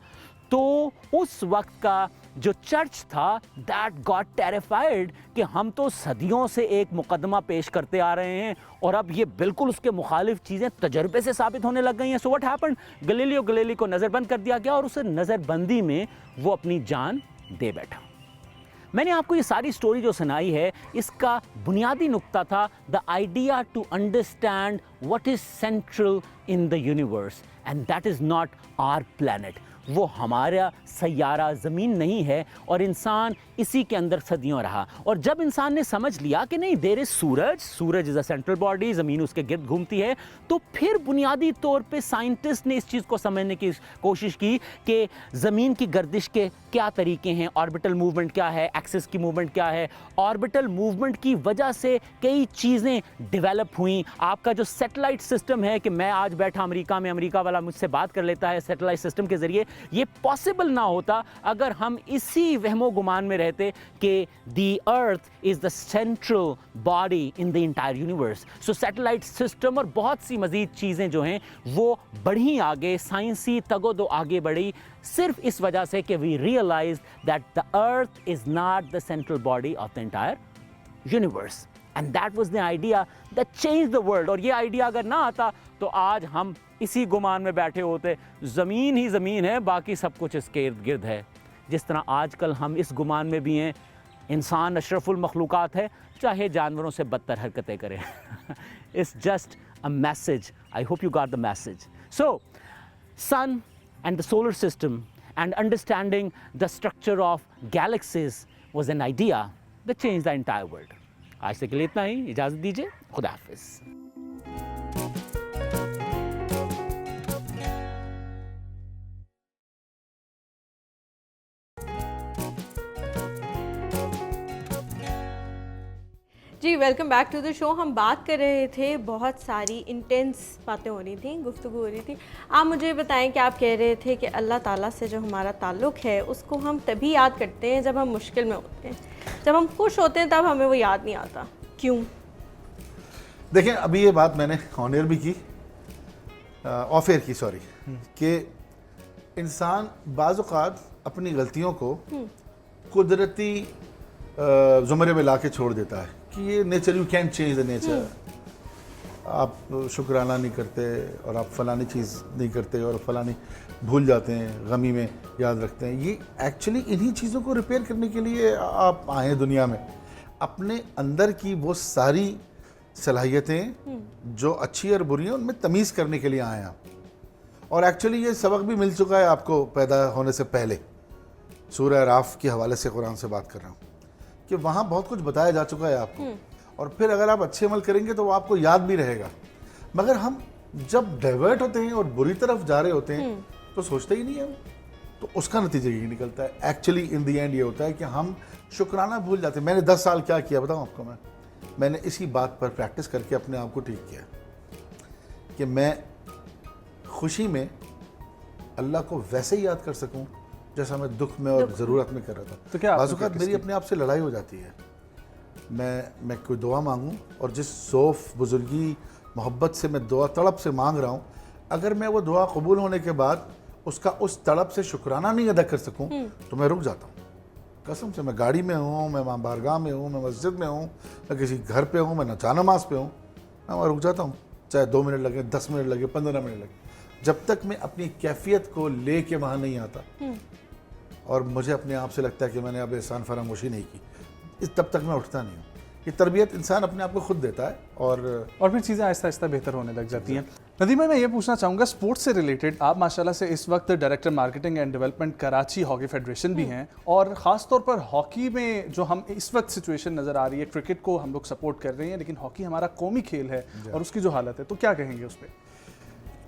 तो उस वक्त का जो चर्च था दैट गॉट टेरिफाइड कि हम तो सदियों से एक मुकदमा पेश करते आ रहे हैं और अब ये बिल्कुल उसके मुखालिफ चीज़ें तजर्बे से साबित होने लग गई हैं। So what happened, Galileo Galilei को नज़रबंद कर दिया गया और उस नज़रबंदी में वो अपनी जान दे बैठा। मैंने आपको ये सारी स्टोरी जो सुनाई है, इसका बुनियादी नुक्ता था the idea to understand what is central in the universe, and that is not our planet. वो हमारा सैयारा ज़मीन नहीं है और इंसान इसी के अंदर सदियों रहा। और जब इंसान ने समझ लिया कि नहीं, देयर इज़ सूरज, सूरज इज़ अ सेंट्रल बॉडी, ज़मीन उसके गिर्द घूमती है, तो फिर बुनियादी तौर पे साइंटिस्ट ने इस चीज़ को समझने की कोशिश की कि ज़मीन की गर्दिश के क्या तरीके हैं, ऑर्बिटल मूवमेंट क्या है, एक्सिस की मूवमेंट क्या है। ऑर्बिटल मूवमेंट की वजह से कई चीज़ें डेवलप हुई। आपका जो सैटेलाइट सिस्टम है कि मैं आज बैठा अमेरिका में, अमेरिका वाला मुझसे बात कर लेता है सैटेलाइट सिस्टम के ज़रिए, ये पॉसिबल ना होता अगर हम इसी वहमो गुमान में रहते कि the earth is the central body in the entire universe. So satellite system और बहुत सी मज़ीद चीज़ें जो हैं वो बढ़ी आगे, साइंसी तगोदो आगे बढ़ी, सिर्फ इस वजह से कि we realise that the earth is not the central body of the entire universe, and that was the idea that change the world. और ये आइडिया अगर ना आता तो आज हम इसी गुमान में बैठे होते, ज़मीन ही ज़मीन है, बाकी सब कुछ इसके इर्द गिर्द है। जिस तरह आजकल हम इस गुमान में भी हैं, इंसान अशरफुल मखलूक़ात है, चाहे जानवरों से बदतर हरकतें करें। It's just a message, I hope you got the message. So sun and the solar system and understanding the structure of galaxies was an idea that changed the entire world. आज तक के लिए इतना ही, इजाज़त दीजिए, खुदा हाफिज़। जी welcome back to the show. हम बात कर रहे थे, बहुत सारी इंटेंस बातें हो रही थी, गुफ्तगू हो रही थी। आप मुझे बताएं कि आप कह रहे थे कि अल्लाह ताला से जो हमारा ताल्लुक़ है उसको हम तभी याद करते हैं जब हम मुश्किल में होते हैं, जब हम खुश होते हैं तब हमें वो याद नहीं आता। क्यों? देखें, अभी ये बात मैंने ऑन एयर भी की, ऑफ एयर की, सॉरी, कि इंसान बाज़ औक़ात अपनी गलतियों को कुदरती ज़ुमरे में ला के छोड़ देता है कि ये nature, you can change the nature. आप शुक्राना नहीं करते और आप फ़लानी चीज़ नहीं करते और फ़लानी भूल जाते हैं, गमी में याद रखते हैं। ये एक्चुअली इन्हीं चीज़ों को रिपेयर करने के लिए आप आए हैं दुनिया में। अपने अंदर की वो सारी सलाहियतें जो अच्छी और बुरी हैं उनमें तमीज़ करने के लिए आए हैं आप। और एक्चुअली ये सबक भी मिल चुका है आपको पैदा होने से पहले। सूरह राफ के हवाले से कुरान से बात कर रहा हूँ कि वहाँ बहुत कुछ बताया जा चुका है आपको, और फिर अगर आप अच्छे अमल करेंगे तो वो आपको याद भी रहेगा। मगर हम जब डाइवर्ट होते हैं और बुरी तरफ जा रहे होते हैं तो सोचते ही नहीं है, तो उसका नतीजा यही निकलता है। एक्चुअली इन दी एंड ये होता है कि हम शुक्राना भूल जाते हैं। मैंने 10 साल क्या किया बताऊँ आपको, मैंने इसी बात पर प्रैक्टिस करके अपने आप को ठीक किया कि मैं खुशी में अल्लाह को वैसे ही याद कर सकूं जैसा मैं दुख में और ज़रूरत में कर रहा था। तो क्या बाज़ औक़ात मेरी अपने आप से लड़ाई हो जाती है। मैं कोई दुआ मांगूं और जिस ज़ौफ़, बुजुर्गी, मोहब्बत से मैं दुआ तड़प से मांग रहा हूं, अगर मैं वो दुआ कबूल होने के बाद उसका उस तड़प से शुक्राना नहीं अदा कर सकूं तो मैं रुक जाता हूं। कसम से, मैं गाड़ी में हूँ, मैं वहाँ बारगाह में हूँ, मैं मस्जिद में हूँ, मैं किसी घर पे हूँ, मैं नचा नमाज पे हूँ, मैं वहाँ रुक जाता हूँ, चाहे 2 मिनट लगे, 10 मिनट लगे, 15 मिनट लगे। जब तक मैं अपनी कैफियत को ले के वहाँ नहीं आता और मुझे अपने आप से लगता है कि मैंने अब एहसान फरामोशी नहीं की, तब तक मैं उठता नहीं हूँ। ये तरबियत इंसान अपने आप को खुद देता है और फिर चीज़ें आहिस्ता आहिस्ता बेहतर होने लग जाती हैं। नदीम भाई, मैं ये पूछना चाहूँगा, स्पोर्ट्स से रिलेटेड आप माशाल्लाह से इस वक्त director marketing and development Karachi hockey federation भी हैं, और ख़ास तौर पर हॉकी में जो हम इस वक्त सिचुएशन नज़र आ रही है, क्रिकेट को हम लोग सपोर्ट कर रहे हैं लेकिन हॉकी हमारा कौमी खेल है और उसकी जो हालत है, तो क्या कहेंगे उस पर?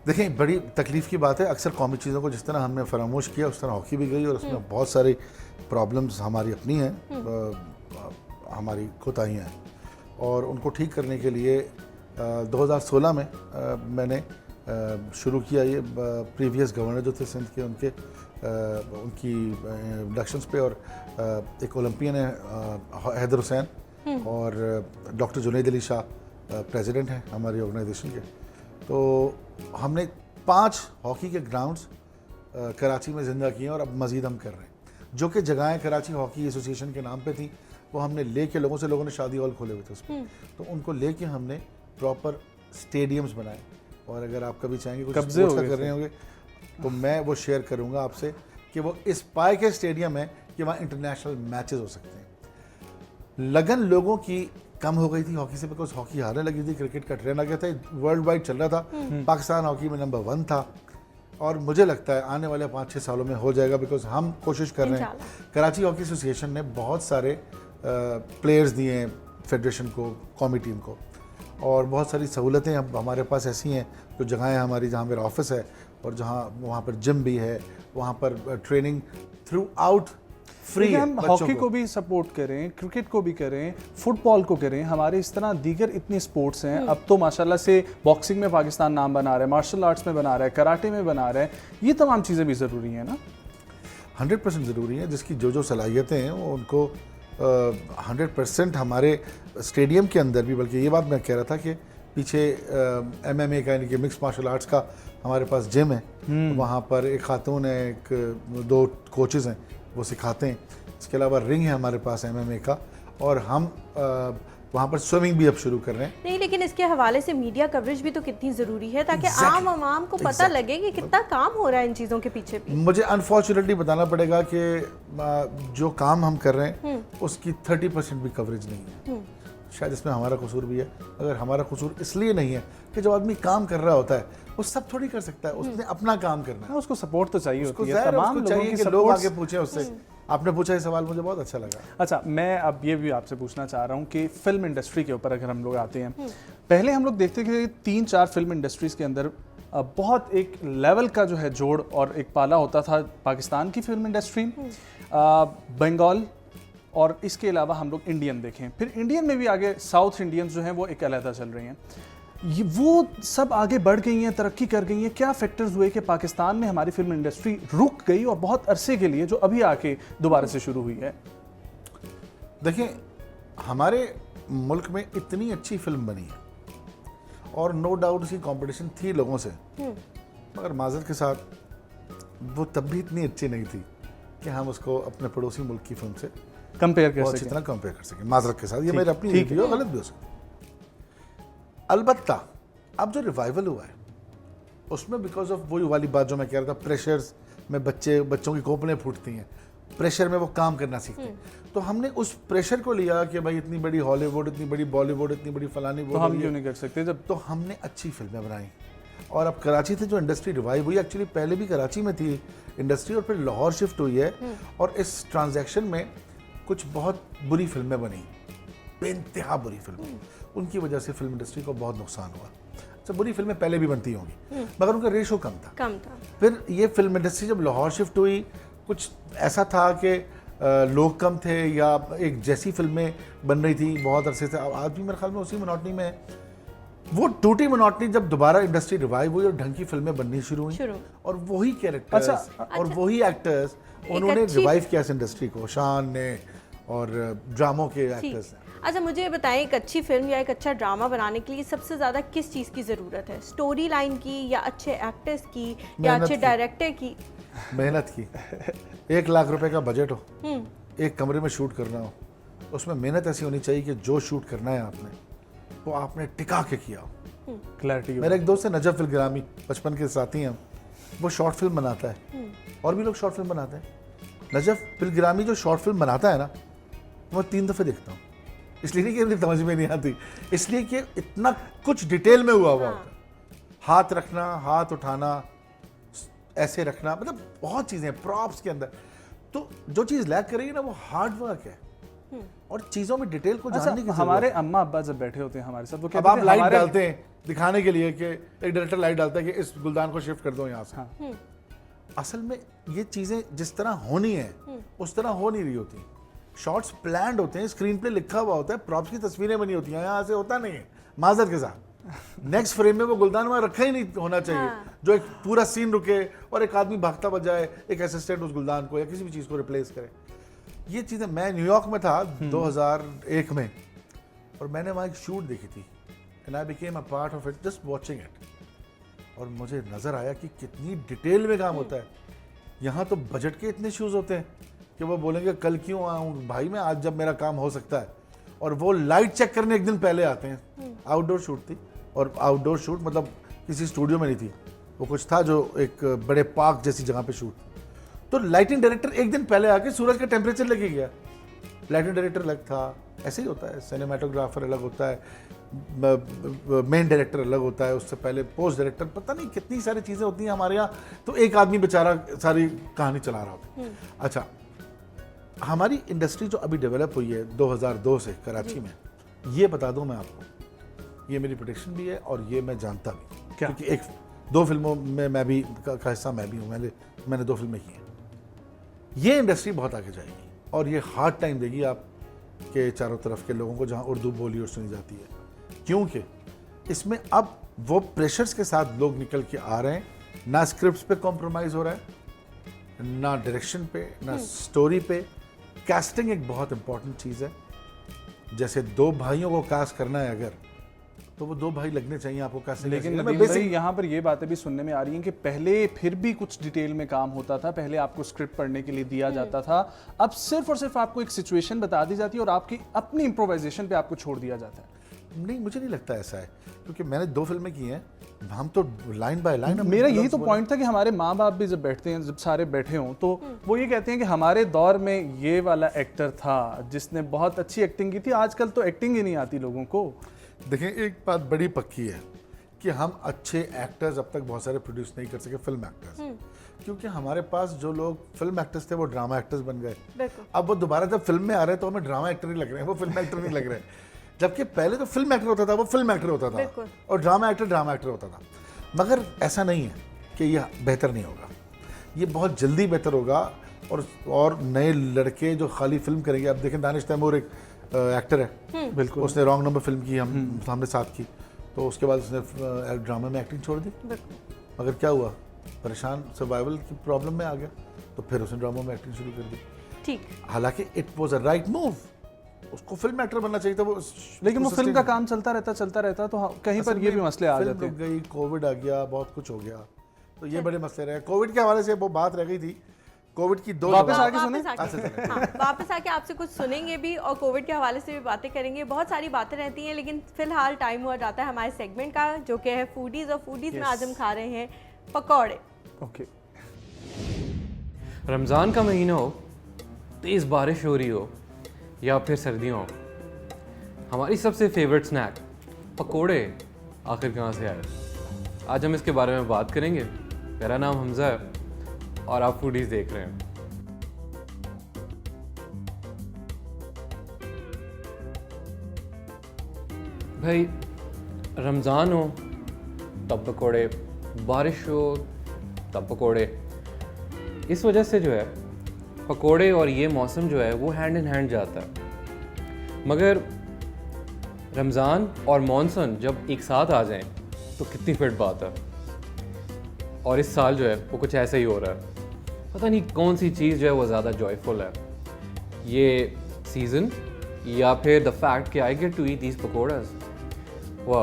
देखें, बड़ी तकलीफ़ की बात है, अक्सर कौमी चीज़ों को जिस तरह हमने फरामोश किया उस तरह हॉकी भी गई और उसमें बहुत सारी प्रॉब्लम्स हमारी अपनी हैं, हमारी कोताहियाँ हैं, और उनको ठीक करने के लिए 2016 में मैंने शुरू किया। ये प्रीवियस गवर्नर जो थे सिंध के, उनकी इंडक्शंस पे, और एक ओलंपियन है हैदर हुसैन और डॉक्टर जुनैद अली शाह प्रेसिडेंट हैं हमारी ऑर्गेनाइजेशन के। तो हमने 5 हॉकी के ग्राउंड्स कराची में ज़िंदा किए और अब मज़ीद हम कर रहे हैं। जो कि जगहें कराची हॉकी एसोसिएशन के नाम पे थी वो हमने लेके लोगों ने शादी हॉल खोले हुए थे उसमें, तो उनको लेके हमने प्रॉपर स्टेडियम्स बनाए। और अगर आप कभी चाहेंगे कुछ स्पोर्ट्स का कर रहे होंगे तो मैं वो शेयर करूंगा आपसे कि वो इस पाए के स्टेडियम है कि वहाँ इंटरनेशनल मैचेस हो सकते हैं। लगन लोगों की कम हो गई थी हॉकी से, बिकॉज हॉकी हारने लगी थी, क्रिकेट का ट्रेंड आ गया था, वर्ल्ड वाइड चल रहा था, पाकिस्तान हॉकी में नंबर 1 था, और मुझे लगता है आने वाले 5-6 सालों में हो जाएगा, बिकॉज हम कोशिश कर रहे हैं। कराची हॉकी एसोसिएशन ने बहुत सारे प्लेयर्स दिए हैं फेडरेशन को, कौमी टीम को, और बहुत सारी सहूलतें अब हमारे पास ऐसी हैं, जो जगहें हमारी जहाँ मेरा ऑफिस है और जहाँ वहाँ पर जिम भी है, वहाँ पर ट्रेनिंग थ्रू आउट फ्री है। हम हॉकी को भी सपोर्ट करें, क्रिकेट को भी करें, फुटबॉल को करें, हमारे इस तरह दीगर इतनी स्पोर्ट्स हैं। अब तो माशाल्लाह से बॉक्सिंग में पाकिस्तान नाम बना रहा है, मार्शल आर्ट्स में बना रहा है, कराटे में बना रहा है, ये तमाम चीज़ें भी ज़रूरी हैं ना? 100% ज़रूरी है। जिसकी जो सलाहियतें हैं वो उनको 100% हमारे स्टेडियम के अंदर भी, बल्कि ये बात मैं कह रहा था कि पीछे MMA का यानी कि मिक्स मार्शल आर्ट्स का हमारे पास जिम है, वहाँ पर एक खातून है, एक 2 कोचेज़ हैं, वो सिखाते हैं। इसके अलावा रिंग है हमारे पास MMA का, और हम वहाँ पर स्विमिंग भी अब शुरू कर रहे हैं। नहीं, लेकिन इसके हवाले से मीडिया कवरेज भी तो कितनी ज़रूरी है, ताकि आम आवाम को पता लगे कि कितना काम हो रहा है इन चीज़ों के पीछे भी। मुझे अनफॉर्चुनेटली बताना पड़ेगा कि जो काम हम कर रहे हैं उसकी 30% भी कवरेज नहीं है। शायद इसमें हमारा कसूर भी है। अगर हमारा कसूर इसलिए नहीं है कि जो आदमी काम कर रहा होता है वो सब थोड़ी कर सकता है, उसने अपना काम करना है, उसको सपोर्ट तो चाहिए उसको होती है, तमाम लोगों चाहिए की कि लोग सपोर्ट। आगे पूछें उससे। आपने पूछा ये सवाल, मुझे बहुत अच्छा लगा। अच्छा, मैं अब ये भी आपसे पूछना चाह रहा हूँ कि फिल्म इंडस्ट्री के ऊपर अगर हम लोग आते हैं, पहले हम लोग देखते कि 3-4 फिल्म इंडस्ट्रीज़ के अंदर बहुत एक लेवल का जो है जोड़ और एक पाला होता था। पाकिस्तान की फिल्म इंडस्ट्री, बंगाल, और इसके अलावा हम लोग इंडियन देखें, फिर इंडियन में भी आगे साउथ इंडियंस जो हैं वो एक अलहदा चल रही हैं। ये वो सब आगे बढ़ गई हैं, तरक्की कर गई हैं। क्या फैक्टर्स हुए कि पाकिस्तान में हमारी फिल्म इंडस्ट्री रुक गई और बहुत अरसे के लिए जो अभी आके दोबारा से शुरू हुई है? देखिए, हमारे मुल्क में इतनी अच्छी फिल्म बनी है और नो डाउट उसकी कंपटीशन थी लोगों से, मगर माजरत के साथ वो तब भी इतनी अच्छी नहीं थी कि हम उसको अपने पड़ोसी मुल्क की फिल्म से कंपेयर कर अच्छी सकें। तरह कंपेयर कर सकें। माजरत के साथ, ये मेरी अपनी रिव्यू गलत भी हो सकती है। अलबत्ता अब जो रिवाइवल हुआ है उसमें बिकॉज ऑफ वही वाली बात जो मैं कह रहा था, प्रेशर्स में बच्चों की कोपलें फूटती हैं, प्रेशर में वो काम करना सीखते हैं। तो हमने उस प्रेशर को लिया कि भाई इतनी बड़ी हॉलीवुड, इतनी बड़ी बॉलीवुड, इतनी बड़ी फलानी, तो हम क्यों नहीं कर सकते? जब तो हमने अच्छी फिल्में बनाई। और अब कराची से जो इंडस्ट्री रिवाइव हुई, एक्चुअली पहले भी कराची में थी इंडस्ट्री और फिर लाहौर शिफ्ट हुई है, और इस ट्रांजैक्शन में कुछ बहुत बुरी फिल्में बनी, बेइंतहा बुरी फिल्में, उनकी वजह से फिल्म इंडस्ट्री को बहुत नुकसान हुआ। अच्छा, बुरी फिल्में पहले भी बनती होंगी मगर उनका रेशो कम था। फिर ये फिल्म इंडस्ट्री जब लाहौर शिफ्ट हुई, कुछ ऐसा था कि लोग कम थे या एक जैसी फिल्में बन रही थी बहुत अरसे से, आज भी मेरे ख्याल में उसी मोनोटनी में है। वो टूटी मोनोटनी जब दोबारा इंडस्ट्री रिवाइव हुई और ढंग की फिल्में बननी शुरू हुई और वही कैरेक्टर्स और वही एक्टर्स उन्होंने रिवाइव किया इस इंडस्ट्री को, शान ने और ड्रामों के एक्टर्स ने। अच्छा, मुझे ये बताएं, एक अच्छी फिल्म या एक अच्छा ड्रामा बनाने के लिए सबसे ज़्यादा किस चीज़ की ज़रूरत है? स्टोरी लाइन की, या अच्छे एक्टर्स की, या अच्छे डायरेक्टर की? मेहनत की। 1 लाख रुपए का बजट हो, एक कमरे में शूट करना हो, उसमें मेहनत ऐसी होनी चाहिए कि जो शूट करना है आपने वो आपने टिका के किया हो। क्लैरिटी मेरा एक दोस्त है नजफ फिल्ग्रामी, बचपन के साथी हैं, वो शॉर्ट फिल्म बनाता है और भी लोग शॉर्ट फिल्म बनाते हैं। नजफ फिल्ग्रामी जो शॉर्ट फिल्म बनाता है ना, मैं 3 दफ़े देखता हूँ। इसलिए नहीं कि मुझे समझ में नहीं आती, इसलिए कि इतना कुछ डिटेल में हुआ होता है। हाथ रखना, हाथ उठाना, ऐसे रखना, मतलब बहुत चीज़ें प्रॉप्स के अंदर। तो जो चीज़ लैक करेगी ना वो हार्ड वर्क है और चीज़ों में डिटेल को जानने की हमारे अम्मा अब्बा जब बैठे होते हैं हमारे साथ, वो अब कहते आप हैं लाइट हमारे डालते हैं दिखाने के लिए कि एक डायरेक्टर लाइट डालता है कि इस गुलदान को शिफ्ट कर दो यहाँ से। हाँ। असल में ये चीज़ें जिस तरह होनी है उस तरह हो नहीं रही होती। शॉट्स प्लान्ड होते हैं, स्क्रीन पे लिखा हुआ होता है, प्रॉप्स की तस्वीरें बनी होती हैं, यहाँ से होता नहीं है माजरत के साथ। नेक्स्ट फ्रेम में वो गुलदान वहाँ रखा ही नहीं होना चाहिए। जो एक पूरा सीन रुके और एक आदमी भागता बजाए, एक असिस्टेंट उस गुलदान को या किसी भी चीज़ को रिप्लेस करे। ये चीज़ें, मैं न्यूयॉर्क में था 2001 में और मैंने वहाँ एक शूट देखी थी and I became a part of it just watching it. और मुझे नज़र आया कि कितनी डिटेल में काम होता है। यहाँ तो बजट के इतने शूज़ होते हैं कि वो बोलेंगे कल क्यों आऊँ भाई मैं, आज जब मेरा काम हो सकता है। और वो लाइट चेक करने एक दिन पहले आते हैं। आउटडोर शूट थी और आउटडोर शूट मतलब किसी स्टूडियो में नहीं थी, वो कुछ था जो एक बड़े पार्क जैसी जगह पे शूट। तो लाइटिंग डायरेक्टर एक दिन पहले आके सूरज का टेम्परेचर लेके गया। लाइटिंग डायरेक्टर अलग था, ऐसे ही होता है, सिनेमाटोग्राफर अलग होता है, मेन डायरेक्टर अलग होता है, उससे पहले पोस्ट डायरेक्टर, पता नहीं कितनी सारी चीज़ें होती हैं हमारे यहाँ। तो एक आदमी बेचारा सारी कहानी चला रहा होता है। अच्छा, हमारी इंडस्ट्री जो अभी डेवलप हुई है 2002 से कराची में, ये बता दूं मैं आपको, ये मेरी प्रेडिक्शन भी है और ये मैं जानता भी हूं। क्या? क्योंकि 2 फिल्मों में मैं भी का हिस्सा मैं भी हूँ, मैंने 2 फिल्में की हैं। ये इंडस्ट्री बहुत आगे जाएगी और ये हार्ड टाइम देगी आप के चारों तरफ के लोगों को जहाँ उर्दू बोली और सुनी जाती है। क्योंकि इसमें अब वो प्रेशर्स के साथ लोग निकल के आ रहे हैं, ना स्क्रिप्ट्स पे कॉम्प्रोमाइज़ हो रहा है, ना डायरेक्शन पे, ना स्टोरी पे। कास्टिंग एक बहुत इंपॉर्टेंट चीज़ है। जैसे 2 भाइयों को कास्ट करना है अगर, तो वो 2 भाई लगने चाहिए आपको कास्टिंग। लेकिन नदीम भाई यहाँ पर ये बातें भी सुनने में आ रही हैं कि पहले फिर भी कुछ डिटेल में काम होता था, पहले आपको स्क्रिप्ट पढ़ने के लिए दिया जाता था, अब सिर्फ और सिर्फ आपको एक सिचुएशन बता दी जाती है और आपकी अपनी इम्प्रोवाइजेशन पे आपको छोड़ दिया जाता है। नहीं, मुझे नहीं लगता ऐसा है, क्योंकि मैंने 2 फिल्में की हैं, हम तो लाइन बाय लाइन। मेरा यही तो पॉइंट था कि हमारे माँ बाप भी जब बैठते हैं, जब सारे बैठे हों, तो वो ये कहते हैं कि हमारे दौर में ये वाला एक्टर था जिसने बहुत अच्छी एक्टिंग की थी, आजकल तो एक्टिंग ही नहीं आती लोगों को। देखें, एक बात बड़ी पक्की है कि हम अच्छे एक्टर्स अब तक बहुत सारे प्रोड्यूस नहीं कर सके, फिल्म एक्टर्स, क्योंकि हमारे पास जो लोग फिल्म एक्टर्स थे वो ड्रामा एक्टर्स बन गए। अब वो दोबारा जब फिल्म में आ रहे हैं तो हमें ड्रामा एक्टर ही लग रहे हैं, वो फिल्म एक्टर नहीं लग रहे हैं। जबकि पहले तो फिल्म एक्टर होता था वो फिल्म एक्टर होता था और ड्रामा एक्टर होता था। मगर ऐसा नहीं है कि ये बेहतर नहीं होगा, ये बहुत जल्दी बेहतर होगा। और नए लड़के जो खाली फिल्म करेंगे, अब देखें दानिश तैमूर एक एक्टर है, बिल्कुल, उसने रॉन्ग नंबर फिल्म की, हमने साथ की, तो उसके बाद उसने ड्रामा में एक्टिंग छोड़ दी। मगर क्या हुआ, परेशान, सर्वाइवल की प्रॉब्लम में आ गया, तो फिर उसने ड्रामा में एक्टिंग शुरू कर दी। ठीक, हालांकि it was a right move, उसको फिल्म एक्टर बनना चाहिए था वो, लेकिन वो फिल्म का काम चलता रहता तो कहीं पर ये भी मसले आ जाते हैं। गई, कोविड आ गया, बहुत कुछ हो गया, तो ये बड़े मसले रहे। कोविड के हवाले से वो बात रह गई थी, कोविड की 2 वापस आके वापस आके आपसे कुछ सुनेंगे भी और कोविड के हवाले से भी बातें करेंगे। बहुत सारी बातें रहती हैं, लेकिन फिलहाल टाइम हुआ जाता है हमारे सेगमेंट का, जो कि है फूडीज। और फूडीज में आज हम खा रहे हैं पकौड़े। ओके, रमज़ान का महीना हो, तेज़ बारिश हो रही हो या फिर सर्दियाँ हो, हमारी सबसे फेवरेट स्नैक पकोड़े आखिर कहाँ से आए? आज हम इसके बारे में बात करेंगे। मेरा नाम हमज़ा है और आप फूडीज़ देख रहे हैं। भाई, रमज़ान हो तब पकोड़े, बारिश हो तब पकोड़े। इस वजह से जो है पकोड़े और ये मौसम जो है वो हैंड इन हैंड जाता है। मगर रमज़ान और मॉनसून जब एक साथ आ जाएं तो कितनी फिट बात है। और इस साल जो है वो कुछ ऐसा ही हो रहा है। पता नहीं कौन सी चीज़ जो है वो ज़्यादा जॉयफुल है, ये सीज़न या फिर द फैक्ट कि I get to eat these pakodas. वो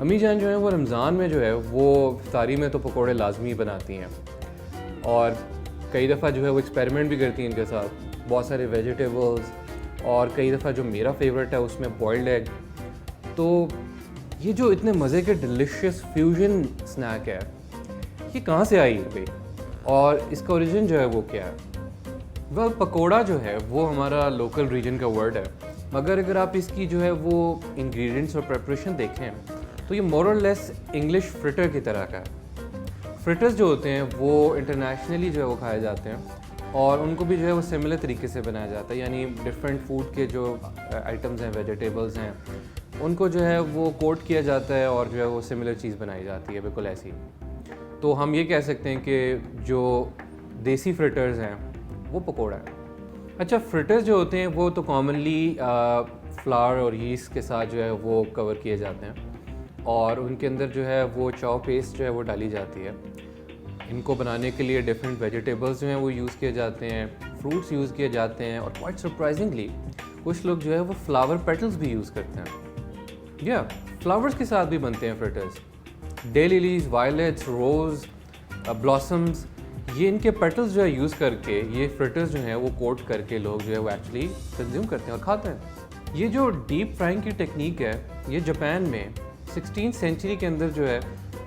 अम्मी जान जो है वो रमज़ान में जो है वो इफ्तारी में तो पकोड़े लाजमी बनाती हैं और कई दफ़ा जो है वो एक्सपेरिमेंट भी करती हैं इनके साथ, बहुत सारे वेजिटेबल्स, और कई दफ़ा जो मेरा फेवरेट है उसमें बॉइल्ड एग। तो ये जो इतने मज़े के डिलिशियस फ्यूजन स्नैक है, ये कहाँ से आई भाई, और इसका ओरिजिन जो है वो क्या है? वेल, पकोड़ा जो है वो हमारा लोकल रीजन का वर्ड है, मगर अगर आप इसकी जो है वो इंग्रेडिएंट्स और प्रिपरेशन देखें तो ये मोर और लेस इंग्लिश फ्रिटर की तरह का है। फ्रिटर्स जो होते हैं वो इंटरनेशनली जो है वो खाए जाते हैं और उनको भी जो है वो सिमिलर तरीके से बनाया जाता है, यानी डिफरेंट फूड के जो आइटम्स हैं, वेजिटेबल्स हैं, उनको जो है वो कोट किया जाता है और जो है वो सिमिलर चीज़ बनाई जाती है, बिल्कुल ऐसी। तो हम ये कह सकते हैं कि जो देसी फ्रिटर्स हैं वो पकोड़ा है। अच्छा, फ्रिटर्स जो होते हैं वो तो कॉमनली फ्लावर और यीस्ट के साथ जो है वो कवर किए जाते हैं और उनके अंदर जो है वो चाव पेस्ट जो है वो डाली जाती है। इनको बनाने के लिए डिफरेंट वेजिटेबल्स जो हैं वो यूज़ किए जाते हैं, फ्रूट्स यूज़ किए जाते हैं और क्वाइट सरप्राइजिंगली कुछ लोग जो है वो फ्लावर पेटल्स भी यूज़ करते हैं। या फ्लावर्स के साथ भी बनते हैं फ्रिटर्स। डे लिलीज, वायलेट्स, रोज़, ब्लॉसम्स, ये इनके पेटल्स जो है यूज़ करके ये फ्रिटर्स जो हैं वो कोट करके लोग जो है वो एक्चुअली कंज्यूम करते हैं और खाते हैं। ये जो डीप फ्राइंग की टेक्निक है, ये जापान में 16th सेंचुरी के अंदर जो है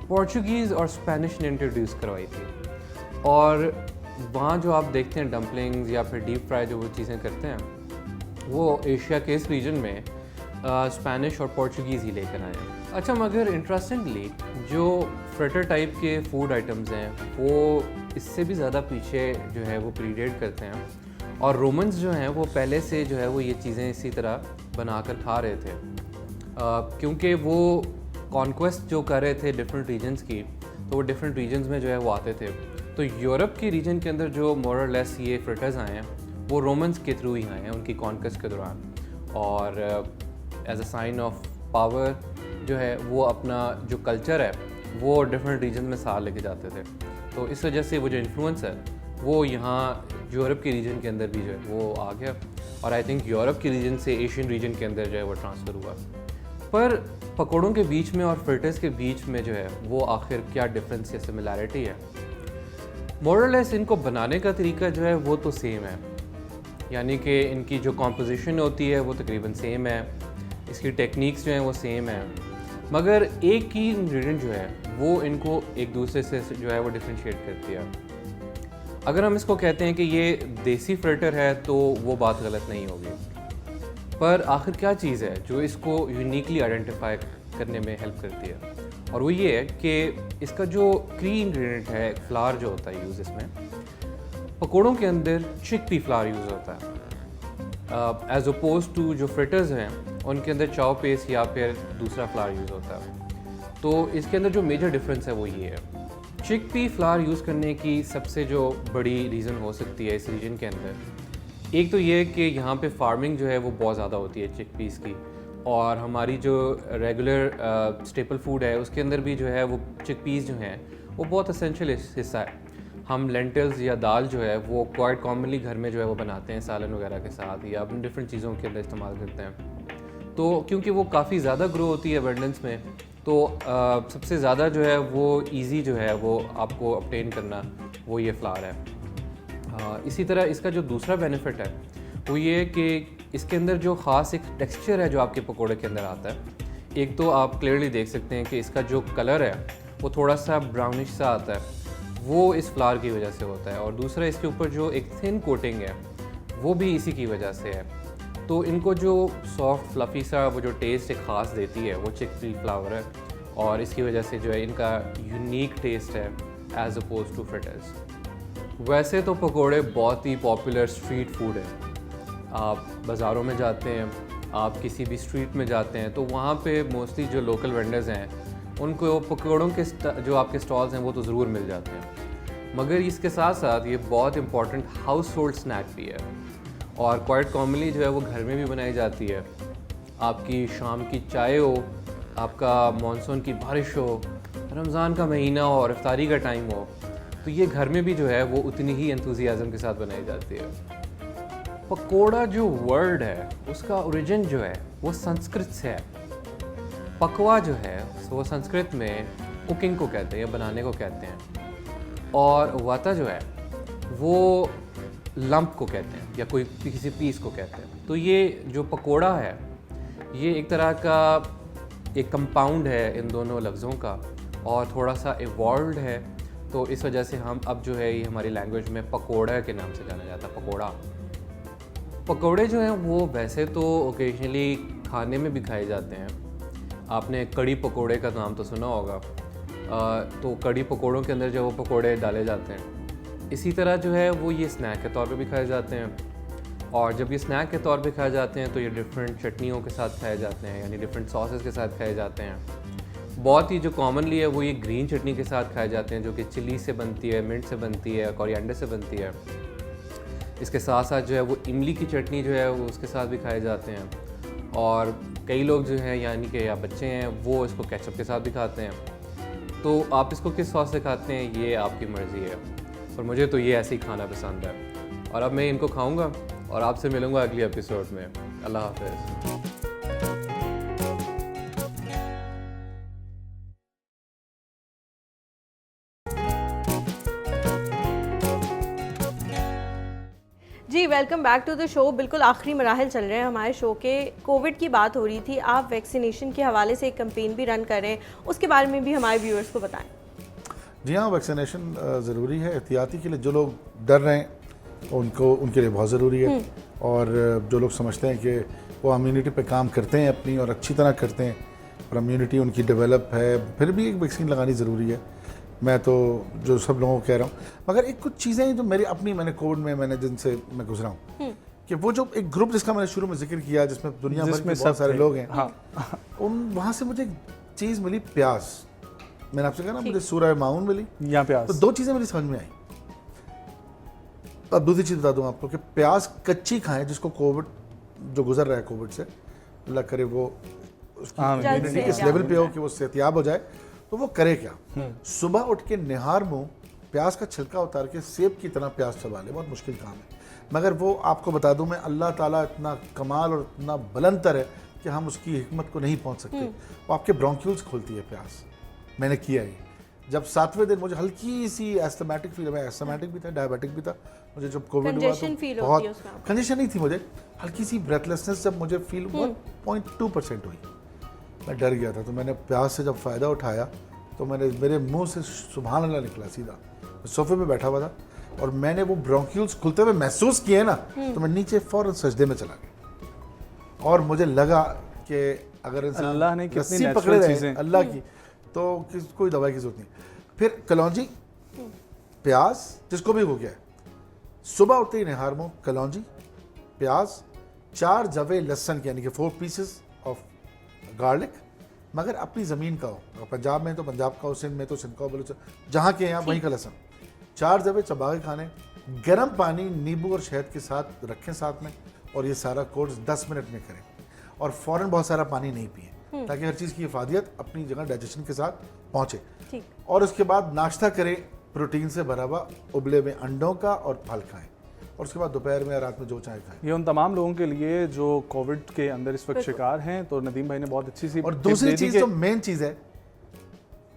पोर्चुगीज़ और स्पेनिश ने इंट्रोड्यूस करवाई थी और वहाँ जो आप देखते हैं डम्पलिंग्स या फिर डीप फ्राई जो वो चीज़ें करते हैं वो एशिया के इस रीजन में स्पेनिश और पोर्चुगीज़ ही लेकर आए हैं। अच्छा, मगर इंटरेस्टिंगली जो फ्रिटर टाइप के फूड आइटम्स हैं वो इससे भी ज़्यादा पीछे जो है वो प्रीडेट करते हैं और रोमन्स जो हैं वो पहले से जो है वो ये चीज़ें इसी तरह बनाकर खा रहे थे क्योंकि वो कॉन्क्वेस्ट जो कर रहे थे डिफरेंट रीजन्स की, तो वो डिफरेंट रीजन्स में जो है वो आते थे। तो यूरोप के रीजन के अंदर जो मोर और लेस ये फ्रिटर्स आए हैं वो रोमन्स के थ्रू ही आए हैं उनकी कॉन्क्वेस्ट के दौरान, और as a sign of power जो है वो अपना जो कल्चर है वो डिफरेंट रीजन में साथ लेके जाते थे। तो इस वजह से वो जो इन्फ्लुएंस है वो यहाँ यूरोप के रीजन के अंदर भी जो है वो आ गया और आई थिंक यूरोप के रीजन से एशियन रीजन के अंदर जो है वो ट्रांसफ़र हुआ। पर पकौड़ों के बीच में और फ्रिटर्स के बीच में जो है वो आखिर क्या डिफरेंस या सिमिलैरिटी है? मोर और लेस इनको बनाने का तरीका जो है वो तो सेम है, यानी कि इनकी जो कॉम्पोजिशन होती है वो तकरीबन सेम है, इसकी टेक्निक्स जो हैं वो सेम है, मगर एक ही इंग्रेडिएंट जो है वो इनको एक दूसरे से जो है वो डिफ्रेंशिएट करती है। अगर हम इसको कहते हैं कि ये देसी फ्रिटर है तो वो बात गलत नहीं होगी, पर आखिर क्या चीज़ है जो इसको यूनिकली आइडेंटिफाई करने में हेल्प करती है? और वो ये है कि इसका जो की इंग्रेडिएंट है फ्लावर जो होता है यूज़ इसमें, पकोड़ों के अंदर चिकपी फ्लावर यूज़ होता है एज अपोज टू जो फ्रिटर्स हैं उनके अंदर चाव पेस्ट या फिर दूसरा फ्लावर यूज़ होता है। तो इसके अंदर जो मेजर डिफरेंस है वो ये है। चिकपी फ्लावर यूज़ करने की सबसे जो बड़ी रीज़न हो सकती है इस रीजन के अंदर, एक तो ये है कि यहाँ पे फार्मिंग जो है वो बहुत ज़्यादा होती है चिकपीस की, और हमारी जो रेगुलर स्टेपल फूड है उसके अंदर भी जो है वो चिकपीस जो हैं वो बहुत असेंशियल हिस्सा है। हम लेंटिल्स या दाल जो है वो क्वाइट कॉमनली घर में जो है वो बनाते हैं सालन वगैरह के साथ या अपने डिफरेंट चीज़ों के अंदर इस्तेमाल करते हैं। तो क्योंकि वो काफ़ी ज़्यादा ग्रो होती है अबंडेंस में, तो सबसे ज़्यादा जो है वो ईजी जो है वो आपको ऑब्टेन करना वो ये फ्लावर है। इसी तरह इसका जो दूसरा बेनिफिट है वो ये है कि इसके अंदर जो ख़ास एक टेक्सचर है जो आपके पकोड़े के अंदर आता है, एक तो आप क्लियरली देख सकते हैं कि इसका जो कलर है वो थोड़ा सा ब्राउनिश सा आता है, वो इस फ्लावर की वजह से होता है, और दूसरा इसके ऊपर जो एक थिन कोटिंग है वो भी इसी की वजह से है। तो इनको जो सॉफ्ट फ्लफ़ी सा वो जो टेस्ट एक ख़ास देती है वो चिकपी फ्लावर है, और इसकी वजह से जो है इनका यूनिक टेस्ट है एज अपोज टू फ्रिटर्स। वैसे तो पकोड़े बहुत ही पॉपुलर स्ट्रीट फूड है। आप बाज़ारों में जाते हैं, आप किसी भी स्ट्रीट में जाते हैं तो वहाँ पे मोस्टली जो लोकल वेंडर्स हैं उनको पकोड़ों के जो आपके स्टॉल्स हैं वो तो ज़रूर मिल जाते हैं, मगर इसके साथ साथ ये बहुत इंपॉर्टेंट हाउस होल्ड स्नैक भी है और क्वाइट कॉमनली जो है वो घर में भी बनाई जाती है। आपकी शाम की चाय हो, आपका मानसून की बारिश हो, रमज़ान का महीना हो और इफ्तारी का टाइम हो, तो ये घर में भी जो है वो उतनी ही एंथुसियाज़म के साथ बनाई जाती है। पकोड़ा जो वर्ड है उसका ओरिजिन जो है वो संस्कृत से है। पकवा जो है वो संस्कृत में कुकिंग को कहते हैं या बनाने को कहते हैं, और वाता जो है वो लंप को कहते हैं या कोई किसी पीस को कहते हैं। तो ये जो पकोड़ा है ये एक तरह का एक कंपाउंड है इन दोनों लफ्ज़ों का और थोड़ा सा इवॉल्व है, तो इस वजह से हम अब जो है ये हमारी लैंग्वेज में पकोड़ा के नाम से जाना जाता है। पकोड़ा, पकोड़े जो हैं वो वैसे तो ओकेजनली खाने में भी खाए जाते हैं। आपने कड़ी पकोड़े का नाम तो सुना होगा। तो कड़ी पकोड़ों के अंदर जो वो पकोड़े डाले जाते हैं, इसी तरह जो है वो ये स्नैक के तौर पे भी खाए जाते हैं। और जब ये स्नैक के तौर पे खाए जाते हैं तो ये डिफरेंट चटनियों के साथ खाए जाते हैं, यानी डिफरेंट सॉसेस के साथ खाए जाते हैं। बहुत ही जो कॉमनली है वो ये ग्रीन चटनी के साथ खाए जाते हैं, जो कि चिली से बनती है, मिंट से बनती है, कोरिएंडर से बनती है। इसके साथ साथ जो है वो इमली की चटनी जो है वो उसके साथ भी खाए जाते हैं। और कई लोग जो हैं यानी कि या बच्चे हैं वो इसको केचप के साथ भी खाते हैं। तो आप इसको किस सॉस से खाते हैं ये आपकी मर्ज़ी है, और मुझे तो ये ऐसे ही खाना पसंद है। और अब मैं इनको खाऊंगा और आपसे मिलूंगा अगली एपिसोड में। अल्लाह हाफ़िज़। जी welcome back to the show. बिल्कुल आखिरी मराहल चल रहे हैं हमारे शो के। कोविड की बात हो रही थी, आप वैक्सीनेशन के हवाले से एक कैंपेन भी रन कर रहे हैं, उसके बारे में भी हमारे व्यूअर्स को बताएं। जी हाँ, वैक्सीनेशन ज़रूरी है। एहतियाती के लिए जो लोग डर रहे हैं उनको, उनके लिए बहुत ज़रूरी है। और जो लोग समझते हैं कि वो इम्यूनिटी पे काम करते हैं अपनी और अच्छी तरह करते हैं और इम्यूनिटी उनकी डेवलप है, फिर भी एक वैक्सीन लगानी ज़रूरी है। मैं तो जो सब लोगों को कह रहा हूँ, मगर एक कुछ चीज़ें जो मेरी अपनी, मैंने कोविड में मैंने जिनसे मैं गुजरा हूँ, कि वो जो एक ग्रुप जिसका मैंने शुरू में जिक्र किया, जिसमें दुनिया भर के बहुत सारे लोग हैं, हाँ। वहाँ से मुझे एक चीज़ मिली, प्यास। मैंने आपसे कहा ना मुझे सूरह माउन मिली, यहाँ प्यास। तो दो चीज़ें मेरी समझ में आई। अब दूसरी चीज़ बता दूँ आपको कि प्याज कच्ची खाएं, जिसको कोविड जो गुजर रहा है कोविड से, अल्लाह करे वो उसकी इम्यूनिटी इस लेवल पे हो कि वो सेहतियाब हो जाए, तो वो करे क्या? सुबह उठ के निहार मुंह प्याज का छिलका उतार के सेब की तरह प्याज चबा ले। बहुत मुश्किल काम है, मगर वो आपको बता दूं मैं, अल्लाह ताला इतना कमाल और इतना बुलंदतर है कि हम उसकी हिकमत को नहीं पहुंच सकते। वो आपके ब्रोंक्यूल्स खोलती है प्याज। मैंने किया है। जब 7वें दिन मुझे हल्की सी एस्थमेटिक फील, मैं एस्थमेटिक भी था, डायबिटिक भी था, मुझे जब कोविड हुआ तो बहुत कंजेशन नहीं थी, मुझे हल्की सी ब्रेथलेसनेस जब मुझे फील हुआ 0.2% हुई। मैं डर गया था, तो मैंने प्याज से जब फ़ायदा उठाया तो मेरे मुंह से सुभान अल्लाह निकला सीधा। मैं सोफे पे बैठा हुआ था और मैंने वो ब्रोंक्यूल्स खुलते हुए महसूस किए ना, तो मैं नीचे फ़ौरन सजदे में चला गया। और मुझे लगा कि अगर इंसान अल्लाह ने कितनी रस्सी पकड़े रहे अल्लाह की, तो कोई दवाई की जरूरत नहीं। फिर कलौंजी, प्याज जिसको भी हो गया है, सुबह उठते ही निहार मुंह कलौंजी, प्याज, 4 जवे लहसुन के, यानी कि 4 पीसेस ऑफ गार्लिक, मगर अपनी ज़मीन का हो। पंजाब में तो पंजाब का हो, सिंध में तो सिंध का हो, जहाँ के यहाँ वहीं का लहसुन, 4 जवे चबा के खाने, गर्म पानी नींबू और शहद के साथ रखें साथ में, और ये सारा कोर्स 10 मिनट में करें। और फ़ौरन बहुत सारा पानी नहीं पिए, ताकि हर चीज़ की हिफादियत अपनी जगह डाइजेशन के साथ पहुँचे। और उसके बाद नाश्ता करें प्रोटीन से भरा हुआ, उबले हुए अंडों का, और फल खाएं। और उसके बाद दोपहर में या रात में जो चाहे खाएं। ये उन तमाम लोगों के लिए जो कोविड के अंदर इस वक्त शिकार हैं। तो नदीम भाई ने बहुत अच्छी सी और दूसरी चीज़ जो मेन चीज़ है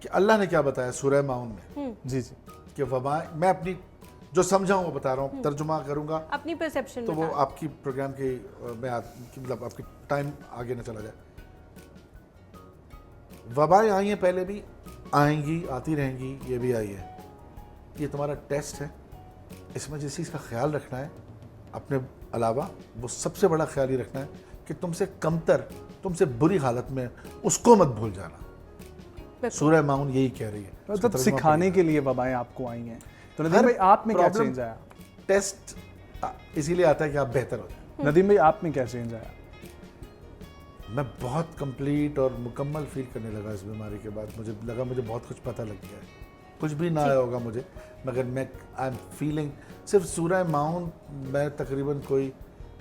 कि अल्लाह ने क्या बताया सूरह माउन में, जी जी, कि वबाएं, मैं अपनी जो समझा हूँ वो बता रहा हूँ, तर्जुमा करूँगा अपनी परसेप्शन तो वो आपकी प्रोग्राम की मतलब आपकी टाइम आगे ना चला जाए। वबाएं आई हैं, पहले भी आएंगी, आती रहेंगी, ये भी आई है। ये तुम्हारा टेस्ट है, इसमें जिस चीज़ का ख्याल रखना है अपने अलावा, वो सबसे बड़ा ख्याल ये रखना है कि तुमसे कमतर, तुमसे बुरी हालत में उसको मत भूल जाना। सूरह माउन यही कह रही है, मतलब सिखाने के लिए वबाएं आपको आई हैं। तो नदीम भाई आप में क्या चेंज आया? टेस्ट इसीलिए आता है कि आप बेहतर हो जाए। नदीम भाई आप में क्या चेंज आया? मैं बहुत कंप्लीट और मुकम्मल फील करने लगा इस बीमारी के बाद। मुझे लगा मुझे बहुत कुछ पता लग गया है, कुछ भी ना आया होगा मुझे, मगर मैं आई एम फीलिंग, सिर्फ सूरह माउन मैं तकरीबन कोई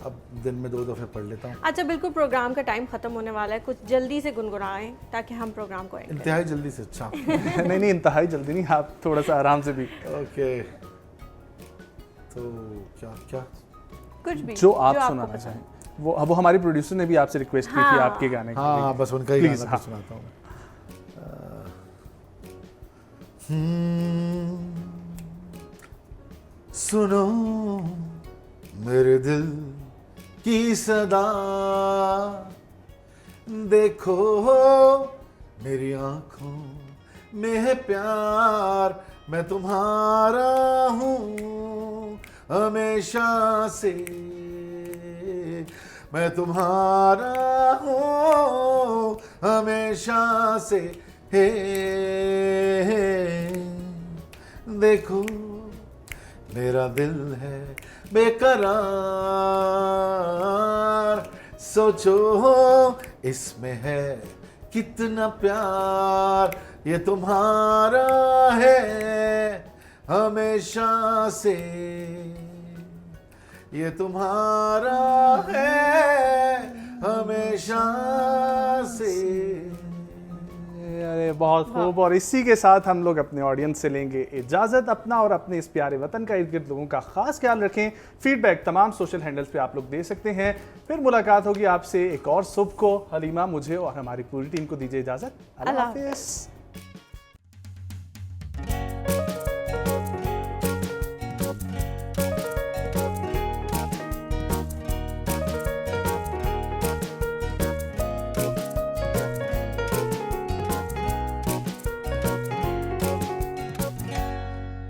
अब दिन में 2 दफ़े पढ़ लेता हूँ। अच्छा, बिल्कुल प्रोग्राम का टाइम खत्म होने वाला है, कुछ जल्दी से गुनगुनाएं ताकि हम प्रोग्राम को एंड करें। इंतहाई जल्दी से। अच्छा नहीं इंतहाई जल्दी नहीं, आप थोड़ा सा आराम से भी। ओके, तो क्या क्या कुछ भी जो आप आपको सुनाना पसंद चाहें। वो हमारी प्रोड्यूसर ने भी आपसे रिक्वेस्ट की थी हाँ। आपके गाने के हाँ, लिए। बस उनका ही Please, गाना हाँ। सुनाता हूँ। सुनो मेरे दिल की सदा, देखो मेरी आंखों में है प्यार, मैं तुम्हारा हूँ हमेशा से, मैं तुम्हारा हूँ हमेशा से। हे देखो मेरा दिल है बेकरार, सोचो इसमें है कितना प्यार, ये तुम्हारा है हमेशा से, ये तुम्हारा है हमेशा से। अरे बहुत खूब। और इसी के साथ हम लोग अपने ऑडियंस से लेंगे इजाजत। अपना और अपने इस प्यारे वतन का इर्द गिर्द लोगों का खास ख्याल रखें। फीडबैक तमाम सोशल हैंडल्स पे आप लोग दे सकते हैं। फिर मुलाकात होगी आपसे एक और सुबह को। हलीमा, मुझे और हमारी पूरी टीम को दीजिए इजाजत। अल्लाह हाफिज़।